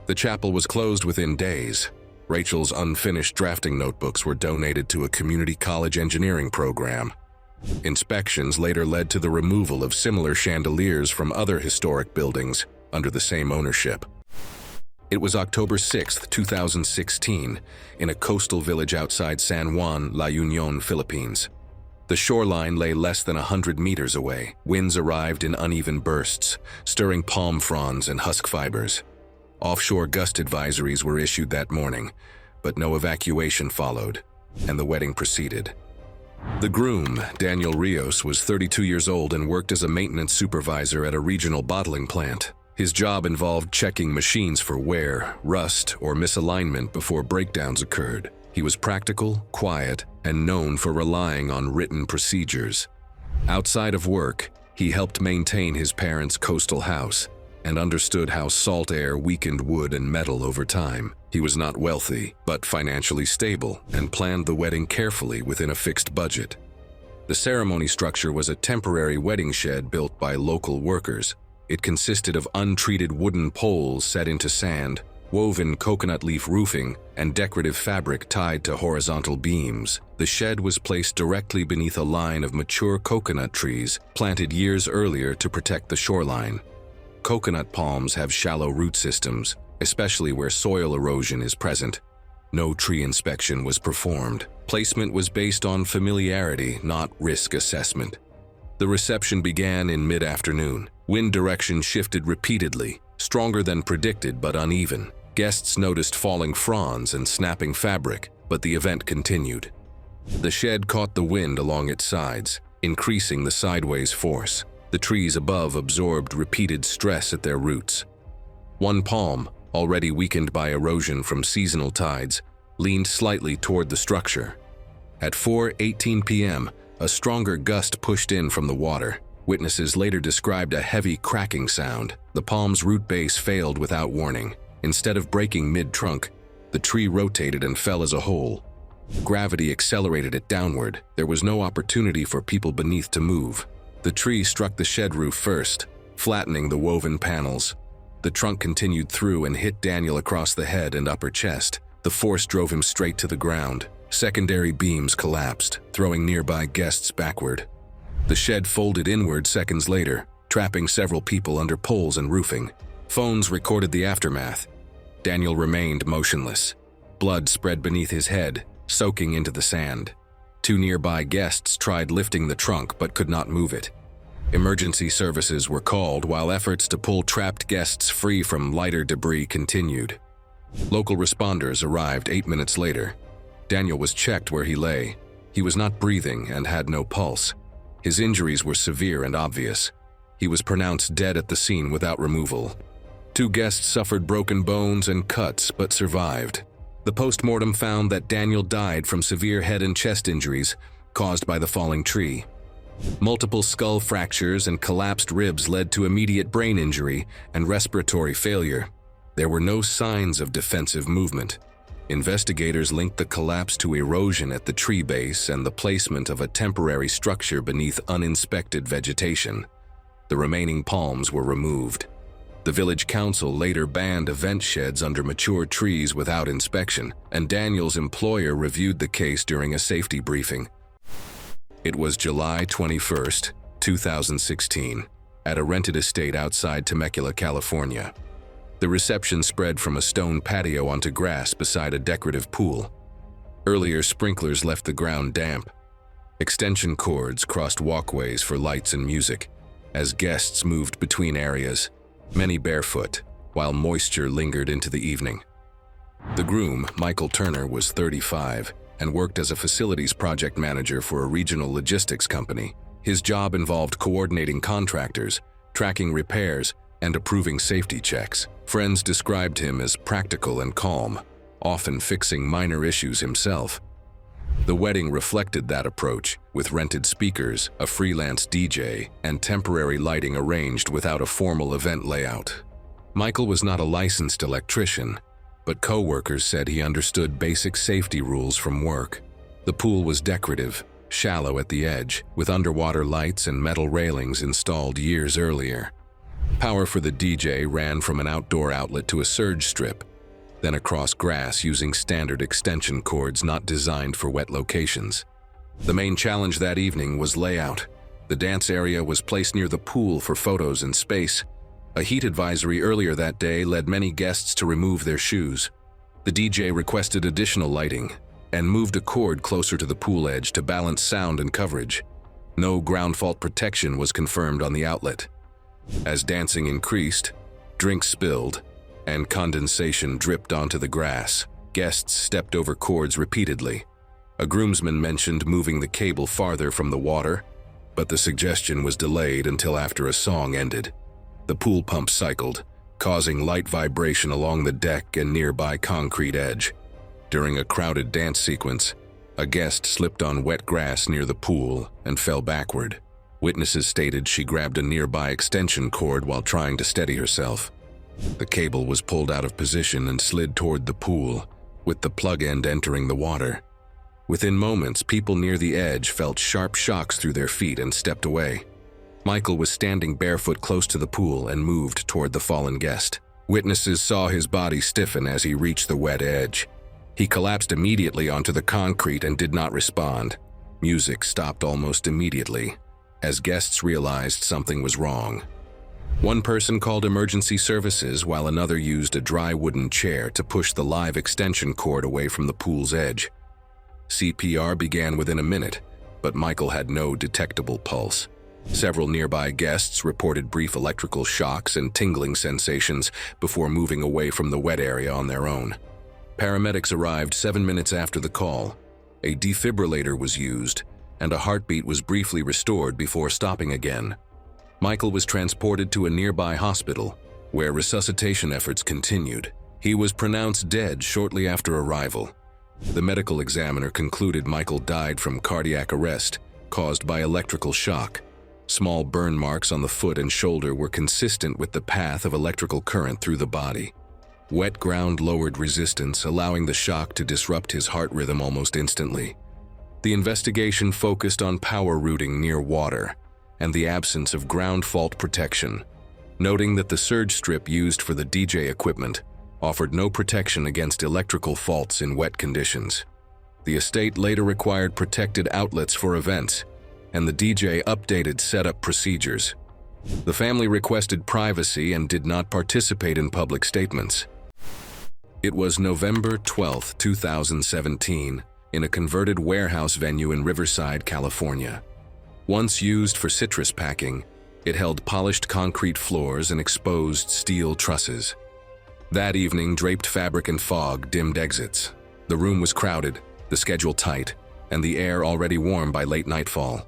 The chapel was closed within days. Rachel's unfinished drafting notebooks were donated to a community college engineering program. Inspections later led to the removal of similar chandeliers from other historic buildings under the same ownership. It was October 6, 2016, in a coastal village outside San Juan, La Union, Philippines. The shoreline lay less than 100 meters away. Winds arrived in uneven bursts, stirring palm fronds and husk fibers. Offshore gust advisories were issued that morning, but no evacuation followed, and the wedding proceeded. The groom, Daniel Rios, was 32 years old and worked as a maintenance supervisor at a regional bottling plant. His job involved checking machines for wear, rust, or misalignment before breakdowns occurred. He was practical, quiet, and known for relying on written procedures. Outside of work, he helped maintain his parents' coastal house and understood how salt air weakened wood and metal over time. He was not wealthy, but financially stable, and planned the wedding carefully within a fixed budget. The ceremony structure was a temporary wedding shed built by local workers. It consisted of untreated wooden poles set into sand, woven coconut leaf roofing, and decorative fabric tied to horizontal beams. The shed was placed directly beneath a line of mature coconut trees planted years earlier to protect the shoreline. Coconut palms have shallow root systems, especially where soil erosion is present. No tree inspection was performed. Placement was based on familiarity, not risk assessment. The reception began in mid-afternoon. Wind direction shifted repeatedly, stronger than predicted but uneven. Guests noticed falling fronds and snapping fabric, but the event continued. The shed caught the wind along its sides, increasing the sideways force. The trees above absorbed repeated stress at their roots. One palm, already weakened by erosion from seasonal tides, leaned slightly toward the structure. At 4:18 p.m., a stronger gust pushed in from the water. Witnesses later described a heavy cracking sound. The palm's root base failed without warning. Instead of breaking mid-trunk, the tree rotated and fell as a whole. Gravity accelerated it downward. There was no opportunity for people beneath to move. The tree struck the shed roof first, flattening the woven panels. The trunk continued through and hit Daniel across the head and upper chest. The force drove him straight to the ground. Secondary beams collapsed, throwing nearby guests backward. The shed folded inward seconds later, trapping several people under poles and roofing. Phones recorded the aftermath. Daniel remained motionless. Blood spread beneath his head, soaking into the sand. Two nearby guests tried lifting the trunk but could not move it. Emergency services were called while efforts to pull trapped guests free from lighter debris continued. Local responders arrived 8 minutes later. Daniel was checked where he lay. He was not breathing and had no pulse. His injuries were severe and obvious. He was pronounced dead at the scene without removal. Two guests suffered broken bones and cuts but survived. The post-mortem found that Daniel died from severe head and chest injuries caused by the falling tree. Multiple skull fractures and collapsed ribs led to immediate brain injury and respiratory failure. There were no signs of defensive movement. Investigators linked the collapse to erosion at the tree base and the placement of a temporary structure beneath uninspected vegetation. The remaining palms were removed. The village council later banned event sheds under mature trees without inspection, and Daniel's employer reviewed the case during a safety briefing. It was July 21, 2016, at a rented estate outside Temecula, California. The reception spread from a stone patio onto grass beside a decorative pool. Earlier sprinklers left the ground damp. Extension cords crossed walkways for lights and music as guests moved between areas, many barefoot, while moisture lingered into the evening. The groom, Michael Turner, was 35 and worked as a facilities project manager for a regional logistics company. His job involved coordinating contractors, tracking repairs, and approving safety checks. Friends described him as practical and calm, often fixing minor issues himself. The wedding reflected that approach, with rented speakers, a freelance DJ, and temporary lighting arranged without a formal event layout. Michael was not a licensed electrician, but co-workers said he understood basic safety rules from work. The pool was decorative, shallow at the edge, with underwater lights and metal railings installed years earlier. Power for the DJ ran from an outdoor outlet to a surge strip, then across grass using standard extension cords not designed for wet locations. The main challenge that evening was layout. The dance area was placed near the pool for photos and space. A heat advisory earlier that day led many guests to remove their shoes. The DJ requested additional lighting, and moved a cord closer to the pool edge to balance sound and coverage. No ground fault protection was confirmed on the outlet. As dancing increased, drinks spilled, and condensation dripped onto the grass. Guests stepped over cords repeatedly. A groomsman mentioned moving the cable farther from the water, but the suggestion was delayed until after a song ended. The pool pump cycled, causing light vibration along the deck and nearby concrete edge. During a crowded dance sequence, a guest slipped on wet grass near the pool and fell backward. Witnesses stated she grabbed a nearby extension cord while trying to steady herself. The cable was pulled out of position and slid toward the pool, with the plug end entering the water. Within moments, people near the edge felt sharp shocks through their feet and stepped away. Michael was standing barefoot close to the pool and moved toward the fallen guest. Witnesses saw his body stiffen as he reached the wet edge. He collapsed immediately onto the concrete and did not respond. Music stopped almost immediately, as guests realized something was wrong. One person called emergency services while another used a dry wooden chair to push the live extension cord away from the pool's edge. CPR began within a minute, but Michael had no detectable pulse. Several nearby guests reported brief electrical shocks and tingling sensations before moving away from the wet area on their own. Paramedics arrived 7 minutes after the call. A defibrillator was used, and a heartbeat was briefly restored before stopping again. Michael was transported to a nearby hospital, where resuscitation efforts continued. He was pronounced dead shortly after arrival. The medical examiner concluded Michael died from cardiac arrest caused by electrical shock. Small burn marks on the foot and shoulder were consistent with the path of electrical current through the body. Wet ground lowered resistance, allowing the shock to disrupt his heart rhythm almost instantly. The investigation focused on power routing near water and the absence of ground fault protection, noting that the surge strip used for the DJ equipment offered no protection against electrical faults in wet conditions. The estate later required protected outlets for events, and the DJ updated setup procedures. The family requested privacy and did not participate in public statements. It was November 12, 2017, in a converted warehouse venue in Riverside, California. Once used for citrus packing, it held polished concrete floors and exposed steel trusses. That evening, draped fabric and fog dimmed exits. The room was crowded, the schedule tight, and the air already warm by late nightfall.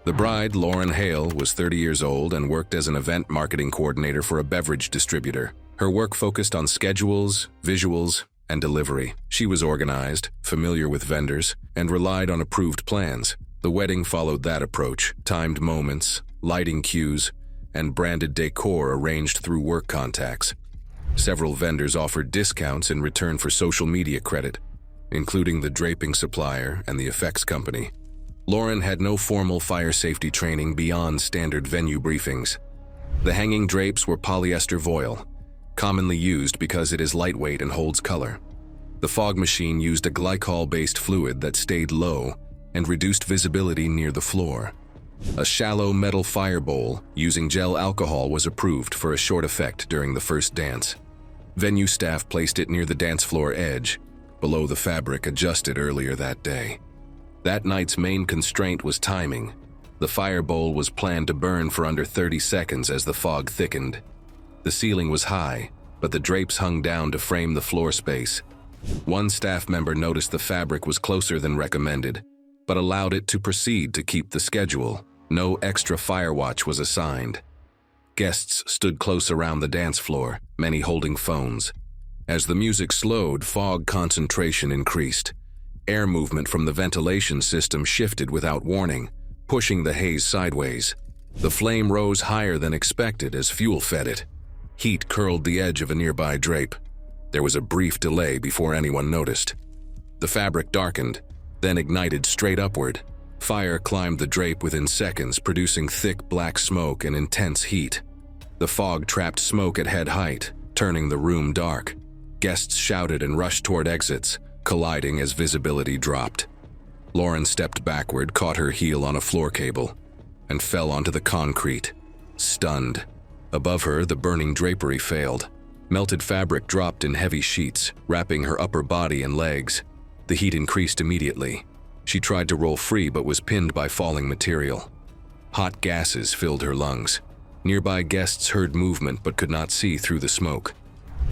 The bride, Lauren Hale, was 30 years old and worked as an event marketing coordinator for a beverage distributor. Her work focused on schedules, visuals, and delivery. She was organized, familiar with vendors, and relied on approved plans. The wedding followed that approach: timed moments, lighting cues, and branded decor arranged through work contacts. Several vendors offered discounts in return for social media credit, including the draping supplier and the effects company. Lauren had no formal fire safety training beyond standard venue briefings. The hanging drapes were polyester voile, commonly used because it is lightweight and holds color. The fog machine used a glycol-based fluid that stayed low and reduced visibility near the floor. A shallow metal fire bowl using gel alcohol was approved for a short effect during the first dance. Venue staff placed it near the dance floor edge, below the fabric adjusted earlier that day. That night's main constraint was timing. The fire bowl was planned to burn for under 30 seconds as the fog thickened. The ceiling was high, but the drapes hung down to frame the floor space. One staff member noticed the fabric was closer than recommended, but allowed it to proceed to keep the schedule. No extra fire watch was assigned. Guests stood close around the dance floor, many holding phones. As the music slowed, fog concentration increased. Air movement from the ventilation system shifted without warning, pushing the haze sideways. The flame rose higher than expected as fuel fed it. Heat curled the edge of a nearby drape. There was a brief delay before anyone noticed. The fabric darkened, then ignited straight upward. Fire climbed the drape within seconds, producing thick black smoke and intense heat. The fog trapped smoke at head height, turning the room dark. Guests shouted and rushed toward exits, colliding as visibility dropped. Lauren stepped backward, caught her heel on a floor cable, and fell onto the concrete, stunned. Above her, the burning drapery failed. Melted fabric dropped in heavy sheets, wrapping her upper body and legs. The heat increased immediately. She tried to roll free but was pinned by falling material. Hot gases filled her lungs. Nearby guests heard movement but could not see through the smoke.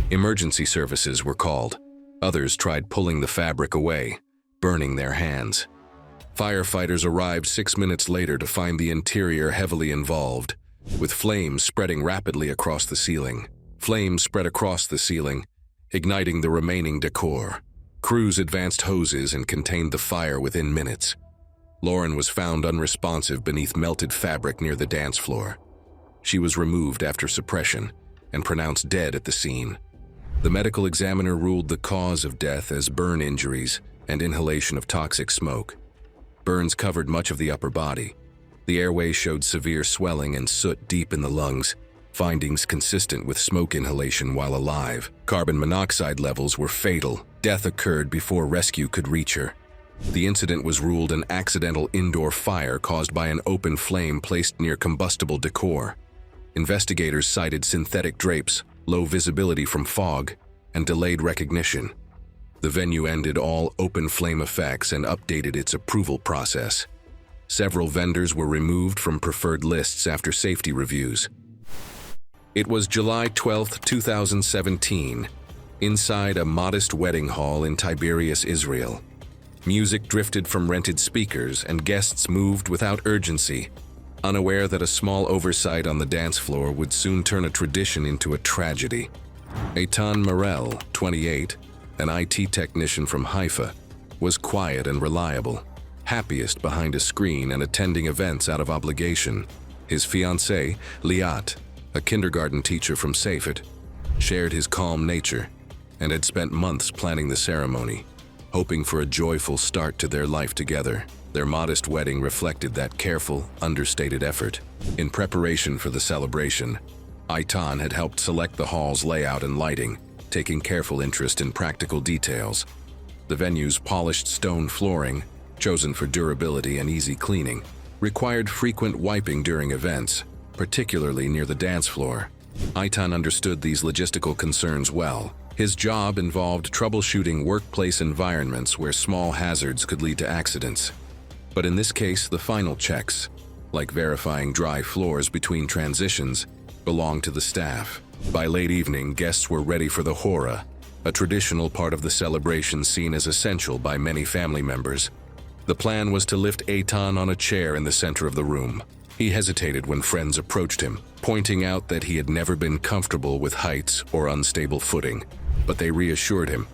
Emergency services were called. Others tried pulling the fabric away, burning their hands. Firefighters arrived 6 minutes later to find the interior heavily involved, with flames spreading rapidly across the ceiling. Flames spread across the ceiling, igniting the remaining decor. Crews advanced hoses and contained the fire within minutes. Lauren was found unresponsive beneath melted fabric near the dance floor. She was removed after suppression and pronounced dead at the scene. The medical examiner ruled the cause of death as burn injuries and inhalation of toxic smoke. Burns covered much of the upper body. The airway showed severe swelling and soot deep in the lungs, findings consistent with smoke inhalation while alive. Carbon monoxide levels were fatal. Death occurred before rescue could reach her. The incident was ruled an accidental indoor fire caused by an open flame placed near combustible decor. Investigators cited synthetic drapes, low visibility from fog, and delayed recognition. The venue ended all open flame effects and updated its approval process. Several vendors were removed from preferred lists after safety reviews. It was July 12, 2017, inside a modest wedding hall in Tiberias, Israel. Music drifted from rented speakers and guests moved without urgency, unaware that a small oversight on the dance floor would soon turn a tradition into a tragedy. Eitan Morel, 28, an IT technician from Haifa, was quiet and reliable, happiest behind a screen and attending events out of obligation. His fiancée, Liat, a kindergarten teacher from Safed, shared his calm nature and had spent months planning the ceremony, hoping for a joyful start to their life together. Their modest wedding reflected that careful, understated effort. In preparation for the celebration, Eitan had helped select the hall's layout and lighting, taking careful interest in practical details. The venue's polished stone flooring, chosen for durability and easy cleaning, required frequent wiping during events, particularly near the dance floor. Eitan understood these logistical concerns well. His job involved troubleshooting workplace environments where small hazards could lead to accidents. But in this case, the final checks, like verifying dry floors between transitions, belonged to the staff. By late evening, guests were ready for the hora, a traditional part of the celebration seen as essential by many family members. The plan was to lift Eitan on a chair in the center of the room. He hesitated when friends approached him, pointing out that he had never been comfortable with heights or unstable footing, but they reassured him,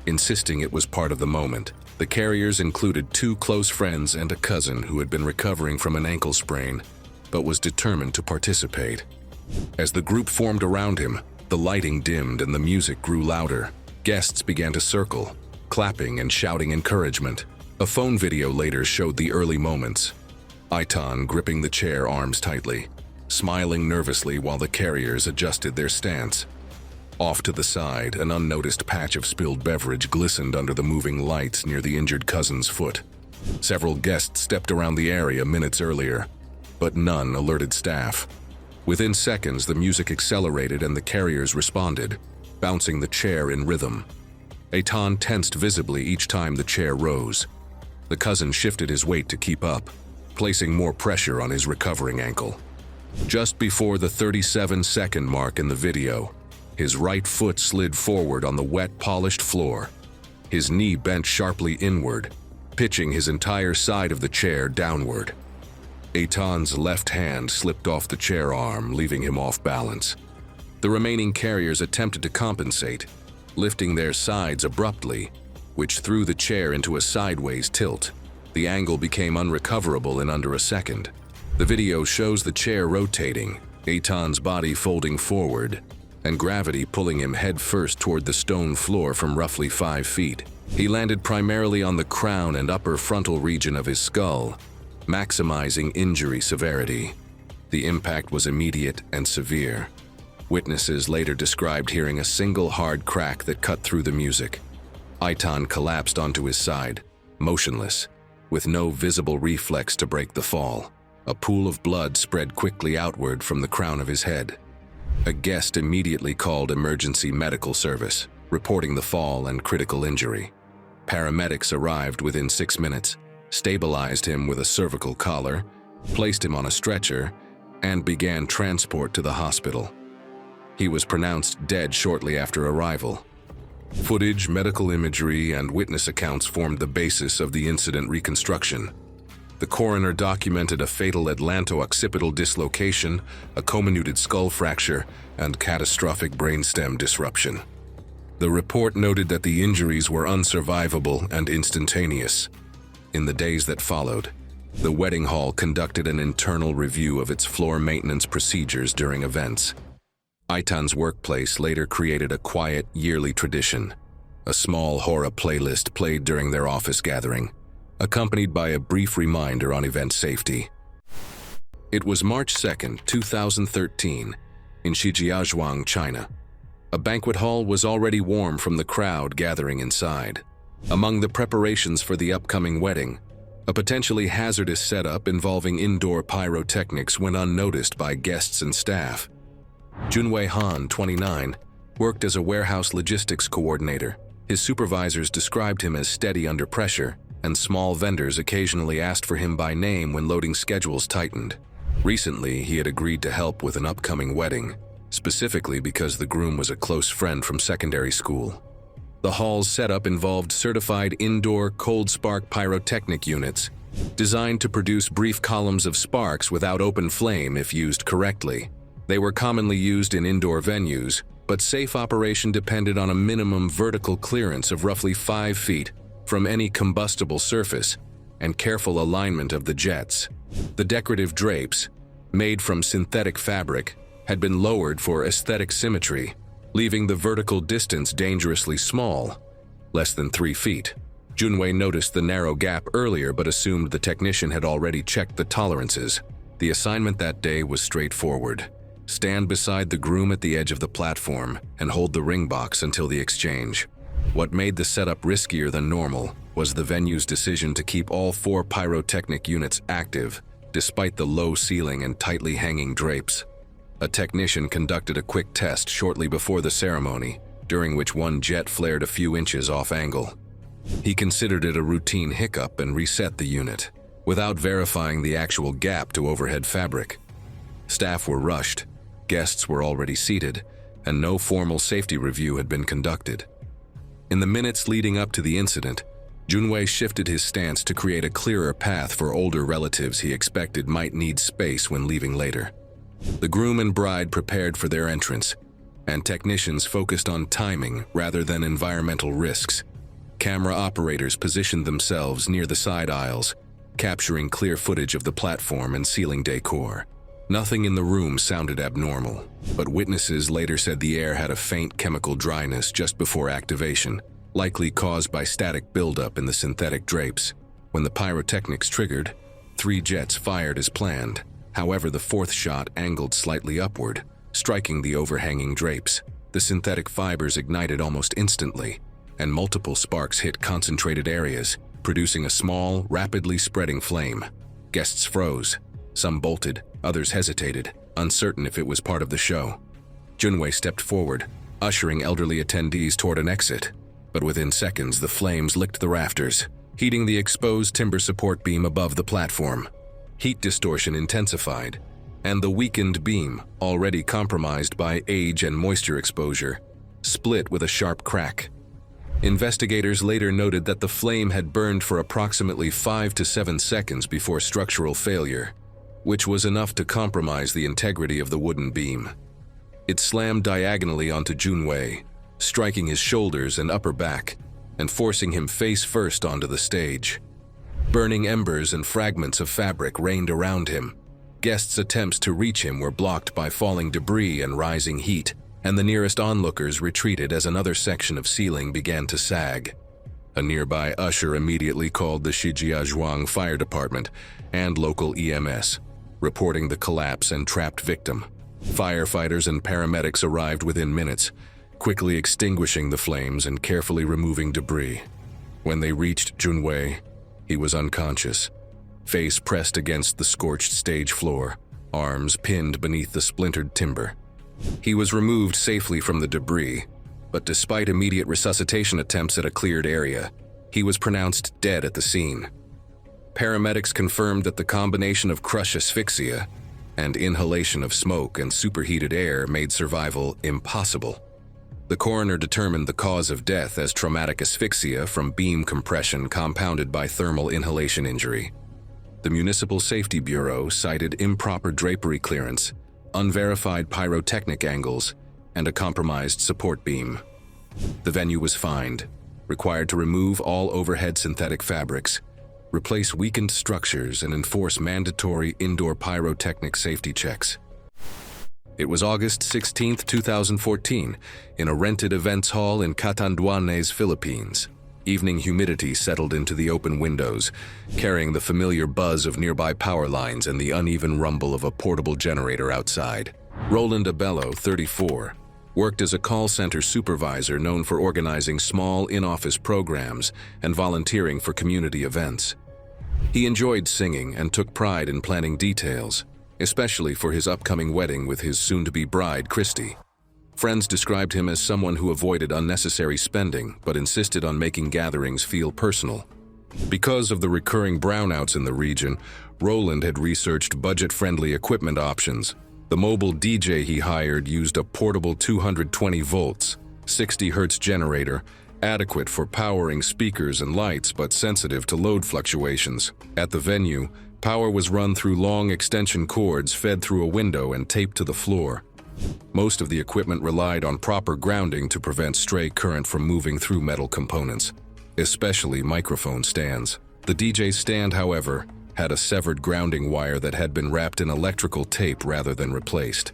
insisting it was part of the moment. The carriers included 2 close friends and a cousin who had been recovering from an ankle sprain, but was determined to participate. As the group formed around him, the lighting dimmed and the music grew louder. Guests began to circle, clapping and shouting encouragement. A phone video later showed the early moments. Eitan gripping the chair arms tightly, smiling nervously while the carriers adjusted their stance. Off to the side, an unnoticed patch of spilled beverage glistened under the moving lights near the injured cousin's foot. Several guests stepped around the area minutes earlier, but none alerted staff. Within seconds, the music accelerated and the carriers responded, bouncing the chair in rhythm. Eitan tensed visibly each time the chair rose. The cousin shifted his weight to keep up, placing more pressure on his recovering ankle. Just before the 37-second mark in the video, his right foot slid forward on the wet, polished floor. His knee bent sharply inward, pitching his entire side of the chair downward. Eitan's left hand slipped off the chair arm, leaving him off balance. The remaining carriers attempted to compensate, lifting their sides abruptly, which threw the chair into a sideways tilt. The angle became unrecoverable in under a second. The video shows the chair rotating, Eitan's body folding forward, and gravity pulling him headfirst toward the stone floor from roughly 5 feet. He landed primarily on the crown and upper frontal region of his skull, maximizing injury severity. The impact was immediate and severe. Witnesses later described hearing a single hard crack that cut through the music. Eitan collapsed onto his side, motionless, with no visible reflex to break the fall. A pool of blood spread quickly outward from the crown of his head. A guest immediately called emergency medical service, reporting the fall and critical injury. Paramedics arrived within 6 minutes, stabilized him with a cervical collar, placed him on a stretcher, and began transport to the hospital. He was pronounced dead shortly after arrival. Footage, medical imagery, and witness accounts formed the basis of the incident reconstruction. The coroner documented a fatal atlanto-occipital dislocation, a comminuted skull fracture, and catastrophic brainstem disruption. The report noted that the injuries were unsurvivable and instantaneous. In the days that followed, the wedding hall conducted an internal review of its floor maintenance procedures during events. Aitan's workplace later created a quiet, yearly tradition. A small horror playlist played during their office gathering, accompanied by a brief reminder on event safety. It was March 2, 2013, in Shijiazhuang, China. A banquet hall was already warm from the crowd gathering inside. Among the preparations for the upcoming wedding, a potentially hazardous setup involving indoor pyrotechnics went unnoticed by guests and staff. Junwei Han, 29, worked as a warehouse logistics coordinator. His supervisors described him as steady under pressure, and small vendors occasionally asked for him by name when loading schedules tightened. Recently, he had agreed to help with an upcoming wedding, specifically because the groom was a close friend from secondary school. The hall's setup involved certified indoor cold spark pyrotechnic units, designed to produce brief columns of sparks without open flame if used correctly. They were commonly used in indoor venues, but safe operation depended on a minimum vertical clearance of roughly 5 feet from any combustible surface and careful alignment of the jets. The decorative drapes, made from synthetic fabric, had been lowered for aesthetic symmetry, leaving the vertical distance dangerously small, less than 3 feet. Junwei noticed the narrow gap earlier but assumed the technician had already checked the tolerances. The assignment that day was straightforward. Stand beside the groom at the edge of the platform and hold the ring box until the exchange. What made the setup riskier than normal was the venue's decision to keep all 4 pyrotechnic units active, despite the low ceiling and tightly hanging drapes. A technician conducted a quick test shortly before the ceremony, during which one jet flared a few inches off angle. He considered it a routine hiccup and reset the unit, without verifying the actual gap to overhead fabric. Staff were rushed, guests were already seated, and no formal safety review had been conducted. In the minutes leading up to the incident, Junwei shifted his stance to create a clearer path for older relatives he expected might need space when leaving later. The groom and bride prepared for their entrance, and technicians focused on timing rather than environmental risks. Camera operators positioned themselves near the side aisles, capturing clear footage of the platform and ceiling decor. Nothing in the room sounded abnormal, but witnesses later said the air had a faint chemical dryness just before activation, likely caused by static buildup in the synthetic drapes. When the pyrotechnics triggered, 3 jets fired as planned. However, the 4th shot angled slightly upward, striking the overhanging drapes. The synthetic fibers ignited almost instantly, and multiple sparks hit concentrated areas, producing a small, rapidly spreading flame. Guests froze. Some bolted, others hesitated, uncertain if it was part of the show. Junwei stepped forward, ushering elderly attendees toward an exit. But within seconds, the flames licked the rafters, heating the exposed timber support beam above the platform. Heat distortion intensified, and the weakened beam, already compromised by age and moisture exposure, split with a sharp crack. Investigators later noted that the flame had burned for approximately 5 to 7 seconds before structural failure, which was enough to compromise the integrity of the wooden beam. It slammed diagonally onto Junwei, striking his shoulders and upper back, and forcing him face first onto the stage. Burning embers and fragments of fabric rained around him. Guests' attempts to reach him were blocked by falling debris and rising heat, and the nearest onlookers retreated as another section of ceiling began to sag. A nearby usher immediately called the Shijiazhuang Fire Department and local EMS, reporting the collapse and trapped victim. Firefighters and paramedics arrived within minutes, quickly extinguishing the flames and carefully removing debris. When they reached Junwei, he was unconscious, face pressed against the scorched stage floor, arms pinned beneath the splintered timber. He was removed safely from the debris, but despite immediate resuscitation attempts at a cleared area, He was pronounced dead at the scene. Paramedics confirmed that the combination of crush asphyxia and inhalation of smoke and superheated air made survival impossible. The coroner determined the cause of death as traumatic asphyxia from beam compression compounded by thermal inhalation injury. The Municipal Safety Bureau cited improper drapery clearance, unverified pyrotechnic angles, and a compromised support beam. The venue was fined, required to remove all overhead synthetic fabrics, replace weakened structures, and enforce mandatory indoor pyrotechnic safety checks. It was August 16, 2014, in a rented events hall in Catanduanes, Philippines. Evening humidity settled into the open windows, carrying the familiar buzz of nearby power lines and the uneven rumble of a portable generator outside. Roland Abello, 34, worked as a call center supervisor known for organizing small in-office programs and volunteering for community events. He enjoyed singing and took pride in planning details, especially for his upcoming wedding with his soon-to-be bride, Christy. Friends described him as someone who avoided unnecessary spending but insisted on making gatherings feel personal. Because of the recurring brownouts in the region, Roland had researched budget-friendly equipment options. The mobile DJ he hired used a portable 220 volts, 60 Hz generator, adequate for powering speakers and lights but sensitive to load fluctuations. At the venue, power was run through long extension cords fed through a window and taped to the floor. Most of the equipment relied on proper grounding to prevent stray current from moving through metal components, especially microphone stands. The DJ stand, however, had a severed grounding wire that had been wrapped in electrical tape rather than replaced.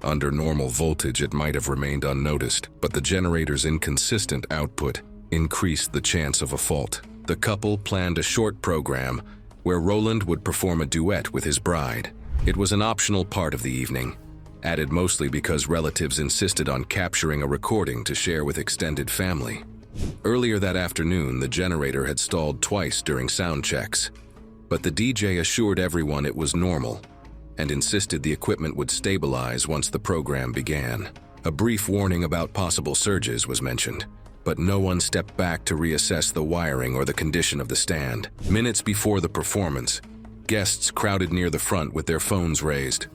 Under normal voltage, it might have remained unnoticed, but the generator's inconsistent output increased the chance of a fault. The couple planned a short program where Roland would perform a duet with his bride. It was an optional part of the evening, added mostly because relatives insisted on capturing a recording to share with extended family. Earlier that afternoon, the generator had stalled twice during sound checks, but the DJ assured everyone it was normal and insisted the equipment would stabilize once the program began. A brief warning about possible surges was mentioned, but no one stepped back to reassess the wiring or the condition of the stand. Minutes before the performance, guests crowded near the front with their phones raised.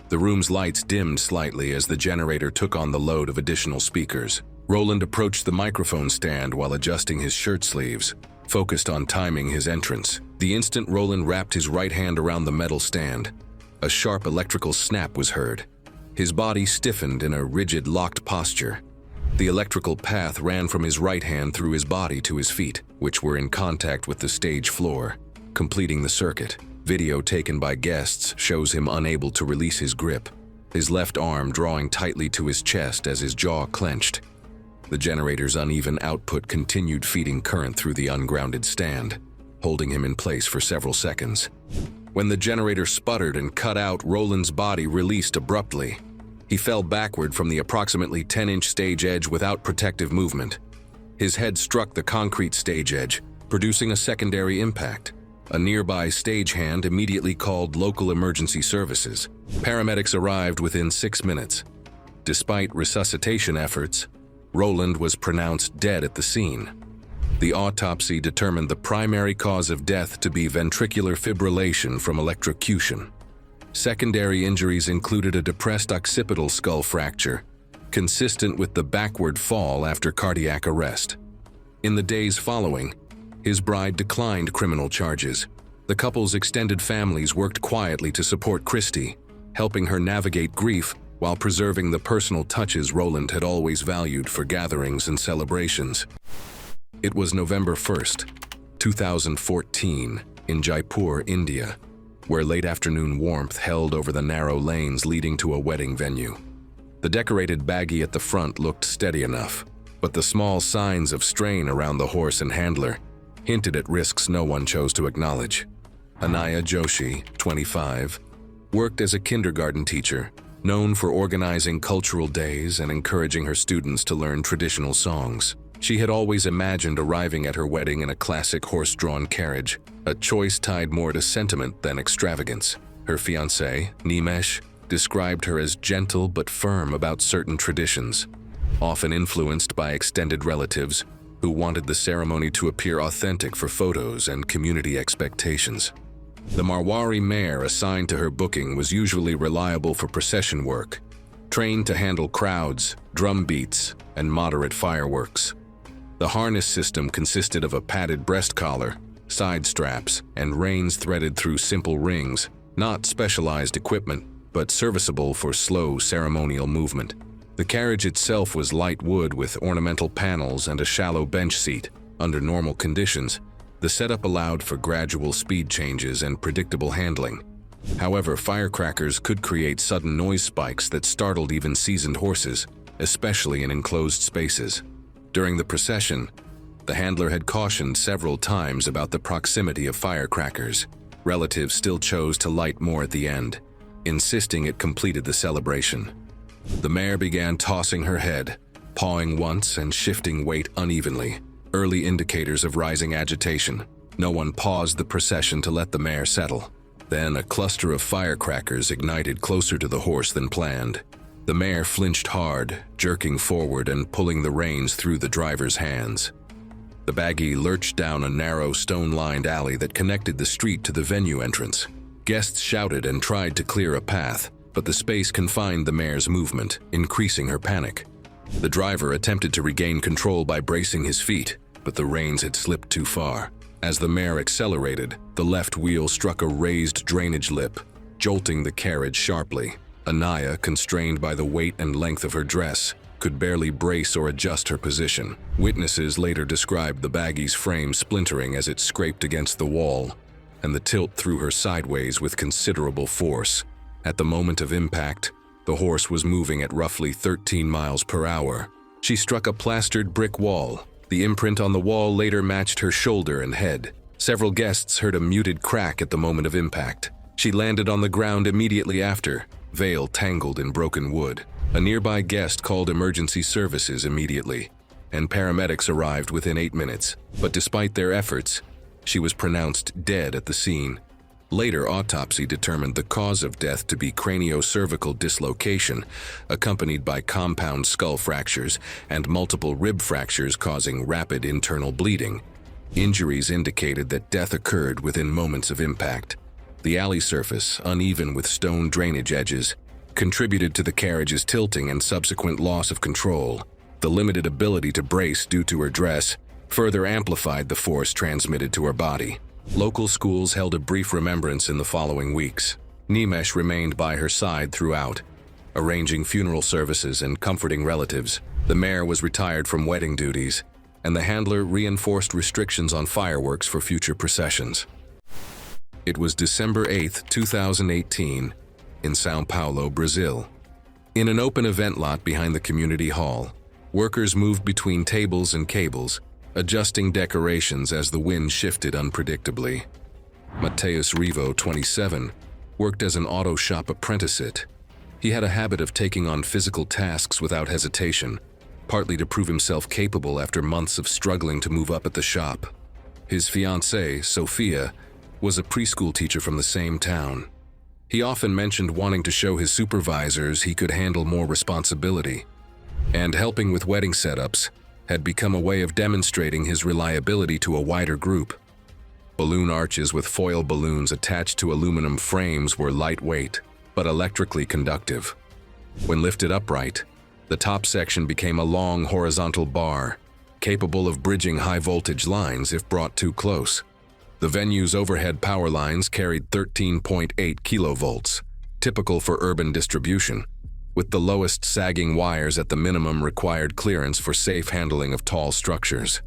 The room's lights dimmed slightly as the generator took on the load of additional speakers. Roland approached the microphone stand while adjusting his shirt sleeves, focused on timing his entrance. The instant Roland wrapped his right hand around the metal stand, a sharp electrical snap was heard. His body stiffened in a rigid, locked posture. The electrical path ran from his right hand through his body to his feet, which were in contact with the stage floor, completing the circuit. Video taken by guests shows him unable to release his grip, his left arm drawing tightly to his chest as his jaw clenched. The generator's uneven output continued feeding current through the ungrounded stand, holding him in place for several seconds. When the generator sputtered and cut out, Roland's body released abruptly. He fell backward from the approximately 10-inch stage edge without protective movement. His head struck the concrete stage edge, producing a secondary impact. A nearby stagehand immediately called local emergency services. Paramedics arrived within 6 minutes. Despite resuscitation efforts, Roland was pronounced dead at the scene. The autopsy determined the primary cause of death to be ventricular fibrillation from electrocution. Secondary injuries included a depressed occipital skull fracture, consistent with the backward fall after cardiac arrest. In the days following, his bride declined criminal charges. The couple's extended families worked quietly to support Christy, helping her navigate grief while preserving the personal touches Roland had always valued for gatherings and celebrations. It was November 1st, 2014, in Jaipur, India, where late afternoon warmth held over the narrow lanes leading to a wedding venue. The decorated baggie at the front looked steady enough, but the small signs of strain around the horse and handler hinted at risks no one chose to acknowledge. Anaya Joshi, 25, worked as a kindergarten teacher, known for organizing cultural days and encouraging her students to learn traditional songs. She had always imagined arriving at her wedding in a classic horse-drawn carriage, a choice tied more to sentiment than extravagance. Her fiancé, Nimesh, described her as gentle but firm about certain traditions. Often influenced by extended relatives, who wanted the ceremony to appear authentic for photos and community expectations. The Marwari mare assigned to her booking was usually reliable for procession work, trained to handle crowds, drum beats, and moderate fireworks. The harness system consisted of a padded breast collar, side straps, and reins threaded through simple rings, not specialized equipment, but serviceable for slow ceremonial movement. The carriage itself was light wood with ornamental panels and a shallow bench seat. Under normal conditions, the setup allowed for gradual speed changes and predictable handling. However, firecrackers could create sudden noise spikes that startled even seasoned horses, especially in enclosed spaces. During the procession, the handler had cautioned several times about the proximity of firecrackers. Relatives still chose to light more at the end, insisting it completed the celebration. The mare began tossing her head, pawing once and shifting weight unevenly, early indicators of rising agitation. No one paused the procession to let the mare settle. Then a cluster of firecrackers ignited closer to the horse than planned. The mare flinched hard, jerking forward and pulling the reins through the driver's hands. The baggy lurched down a narrow stone-lined alley that connected the street to the venue entrance. Guests shouted and tried to clear a path, but the space confined the mare's movement, increasing her panic. The driver attempted to regain control by bracing his feet, but the reins had slipped too far. As the mare accelerated, the left wheel struck a raised drainage lip, jolting the carriage sharply. Anaya, constrained by the weight and length of her dress, could barely brace or adjust her position. Witnesses later described the baggy's frame splintering as it scraped against the wall, and the tilt threw her sideways with considerable force. At the moment of impact, the horse was moving at roughly 13 miles per hour. She struck a plastered brick wall. The imprint on the wall later matched her shoulder and head. Several guests heard a muted crack at the moment of impact. She landed on the ground immediately after, veil tangled in broken wood. A nearby guest called emergency services immediately, and paramedics arrived within 8 minutes. But despite their efforts, she was pronounced dead at the scene. Later autopsy determined the cause of death to be craniocervical dislocation, accompanied by compound skull fractures and multiple rib fractures causing rapid internal bleeding. Injuries indicated that death occurred within moments of impact. The alley surface, uneven with stone drainage edges, contributed to the carriage's tilting and subsequent loss of control. The limited ability to brace due to her dress further amplified the force transmitted to her body. Local schools held a brief remembrance in the following weeks. Nimesh remained by her side throughout, arranging funeral services and comforting relatives. The mare was retired from wedding duties, and the handler reinforced restrictions on fireworks for future processions. It was December 8, 2018, in São Paulo, Brazil. In an open event lot behind the community hall, workers moved between tables and cables, adjusting decorations as the wind shifted unpredictably. Mateus Rivo, 27, worked as an auto shop apprentice. He had a habit of taking on physical tasks without hesitation, partly to prove himself capable after months of struggling to move up at the shop. His fiancée, Sophia, was a preschool teacher from the same town. He often mentioned wanting to show his supervisors he could handle more responsibility, and helping with wedding setups had become a way of demonstrating his reliability to a wider group. Balloon arches with foil balloons attached to aluminum frames were lightweight, but electrically conductive. When lifted upright, the top section became a long horizontal bar, capable of bridging high-voltage lines if brought too close. The venue's overhead power lines carried 13.8 kilovolts, typical for urban distribution, with the lowest sagging wires at the minimum required clearance for safe handling of tall structures.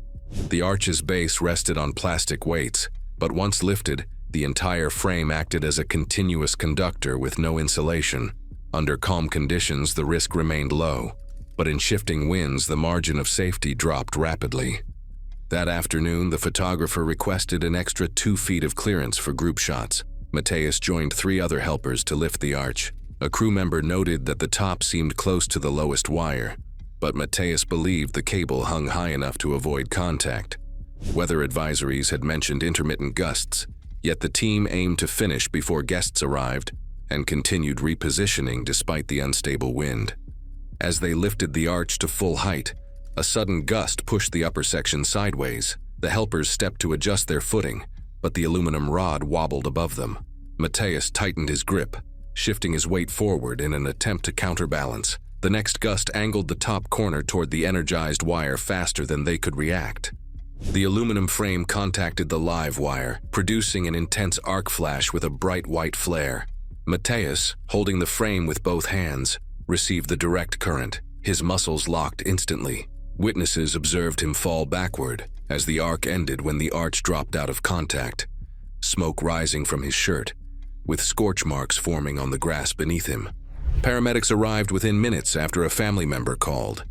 The arch's base rested on plastic weights, but once lifted, the entire frame acted as a continuous conductor with no insulation. Under calm conditions, the risk remained low, but in shifting winds, the margin of safety dropped rapidly. That afternoon, the photographer requested an extra 2 feet of clearance for group shots. Mateus joined 3 other helpers to lift the arch. A crew member noted that the top seemed close to the lowest wire, but Mateus believed the cable hung high enough to avoid contact. Weather advisories had mentioned intermittent gusts, yet the team aimed to finish before guests arrived and continued repositioning despite the unstable wind. As they lifted the arch to full height, A sudden gust pushed the upper section sideways. The helpers stepped to adjust their footing, but the aluminum rod wobbled above them. Mateus tightened his grip, shifting his weight forward in an attempt to counterbalance. The next gust angled the top corner toward the energized wire faster than they could react. The aluminum frame contacted the live wire, producing an intense arc flash with a bright white flare. Mateus, holding the frame with both hands, received the direct current. His muscles locked instantly. Witnesses observed him fall backward as the arc ended when the arch dropped out of contact, smoke rising from his shirt, with scorch marks forming on the grass beneath him. Paramedics arrived within minutes after a family member called.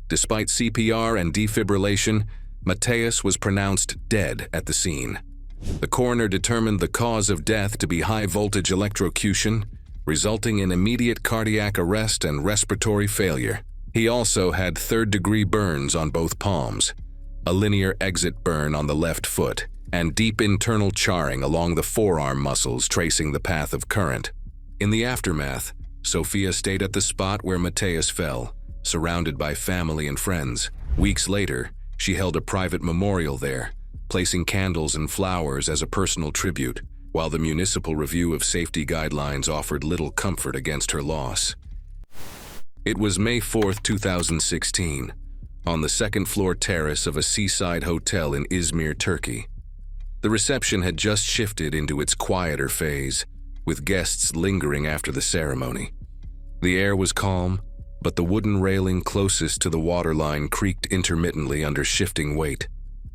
Despite CPR and defibrillation, Mateus was pronounced dead at the scene. The coroner determined the cause of death to be high-voltage electrocution, resulting in immediate cardiac arrest and respiratory failure. He also had third-degree burns on both palms, a linear exit burn on the left foot, and deep internal charring along the forearm muscles tracing the path of current. In the aftermath, Sophia stayed at the spot where Mateus fell, surrounded by family and friends. Weeks later, she held a private memorial there, placing candles and flowers as a personal tribute, while the municipal review of safety guidelines offered little comfort against her loss. It was May 4, 2016, on the second-floor terrace of a seaside hotel in Izmir, Turkey. The reception had just shifted into its quieter phase, with guests lingering after the ceremony. The air was calm, but the wooden railing closest to the waterline creaked intermittently under shifting weight.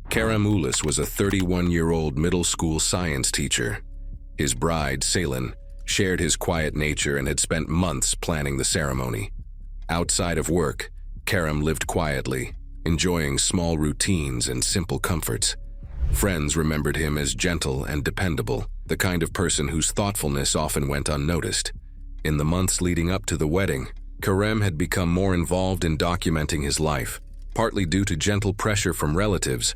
Kerem Ulis was a 31-year-old middle school science teacher. His bride, Selin, shared his quiet nature and had spent months planning the ceremony. Outside of work, Kerem lived quietly, enjoying small routines and simple comforts. Friends remembered him as gentle and dependable, the kind of person whose thoughtfulness often went unnoticed. In the months leading up to the wedding, Kerem had become more involved in documenting his life, partly due to gentle pressure from relatives,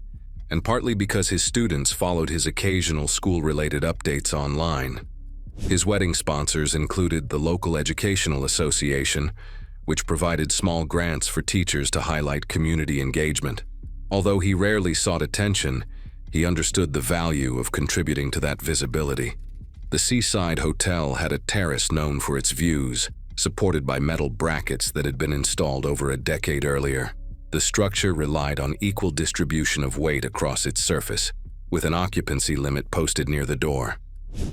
and partly because his students followed his occasional school-related updates online. His wedding sponsors included the local educational association, which provided small grants for teachers to highlight community engagement. Although he rarely sought attention, he understood the value of contributing to that visibility. The seaside hotel had a terrace known for its views, supported by metal brackets that had been installed over a decade earlier. The structure relied on equal distribution of weight across its surface, with an occupancy limit posted near the door.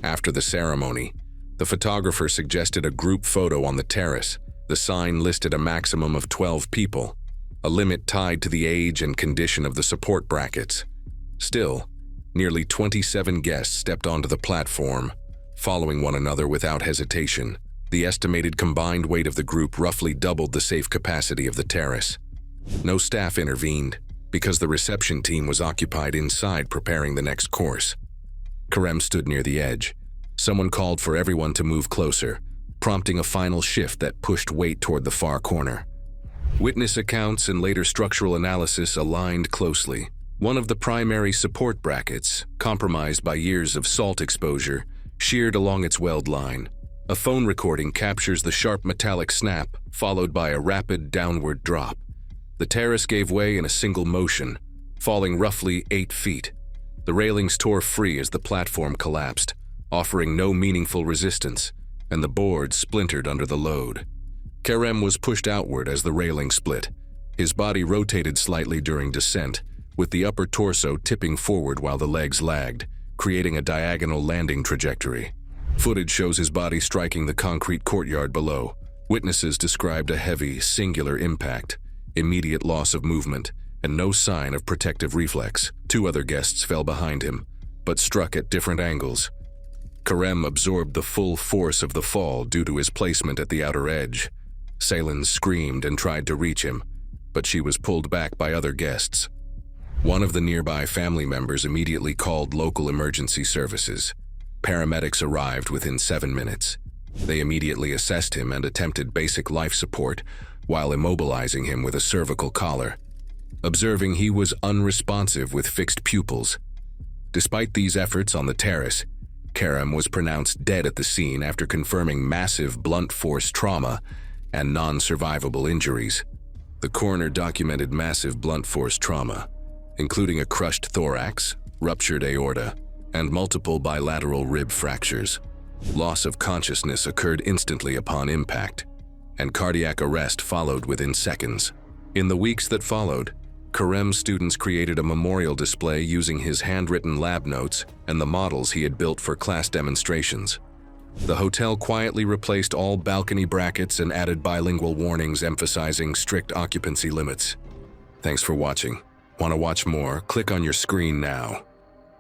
After the ceremony, the photographer suggested a group photo on the terrace. The sign listed a maximum of 12 people, a limit tied to the age and condition of the support brackets. Still, nearly 27 guests stepped onto the platform, following one another without hesitation. The estimated combined weight of the group roughly doubled the safe capacity of the terrace. No staff intervened, because the reception team was occupied inside preparing the next course. Kerem stood near the edge. Someone called for everyone to move closer, prompting a final shift that pushed weight toward the far corner. Witness accounts and later structural analysis aligned closely. One of the primary support brackets, compromised by years of salt exposure, sheared along its weld line. A phone recording captures the sharp metallic snap, followed by a rapid downward drop. The terrace gave way in a single motion, falling roughly 8 feet. The railings tore free as the platform collapsed, offering no meaningful resistance, and the board splintered under the load. Kerem was pushed outward as the railing split. His body rotated slightly during descent, with the upper torso tipping forward while the legs lagged, creating a diagonal landing trajectory. Footage shows his body striking the concrete courtyard below. Witnesses described a heavy, singular impact, immediate loss of movement, and no sign of protective reflex. 2 other guests fell behind him, but struck at different angles. Kerem absorbed the full force of the fall due to his placement at the outer edge. Selin screamed and tried to reach him, but she was pulled back by other guests. One of the nearby family members immediately called local emergency services. Paramedics arrived within 7 minutes. They immediately assessed him and attempted basic life support while immobilizing him with a cervical collar. Observing he was unresponsive with fixed pupils. Despite these efforts on the terrace, Kerem was pronounced dead at the scene after confirming massive blunt force trauma and non-survivable injuries. The coroner documented massive blunt force trauma, including a crushed thorax, ruptured aorta, and multiple bilateral rib fractures. Loss of consciousness occurred instantly upon impact, and cardiac arrest followed within seconds. In the weeks that followed, Karem's students created a memorial display using his handwritten lab notes and the models he had built for class demonstrations. The hotel quietly replaced all balcony brackets and added bilingual warnings emphasizing strict occupancy limits. Thanks for watching. Want to watch more? Click on your screen now.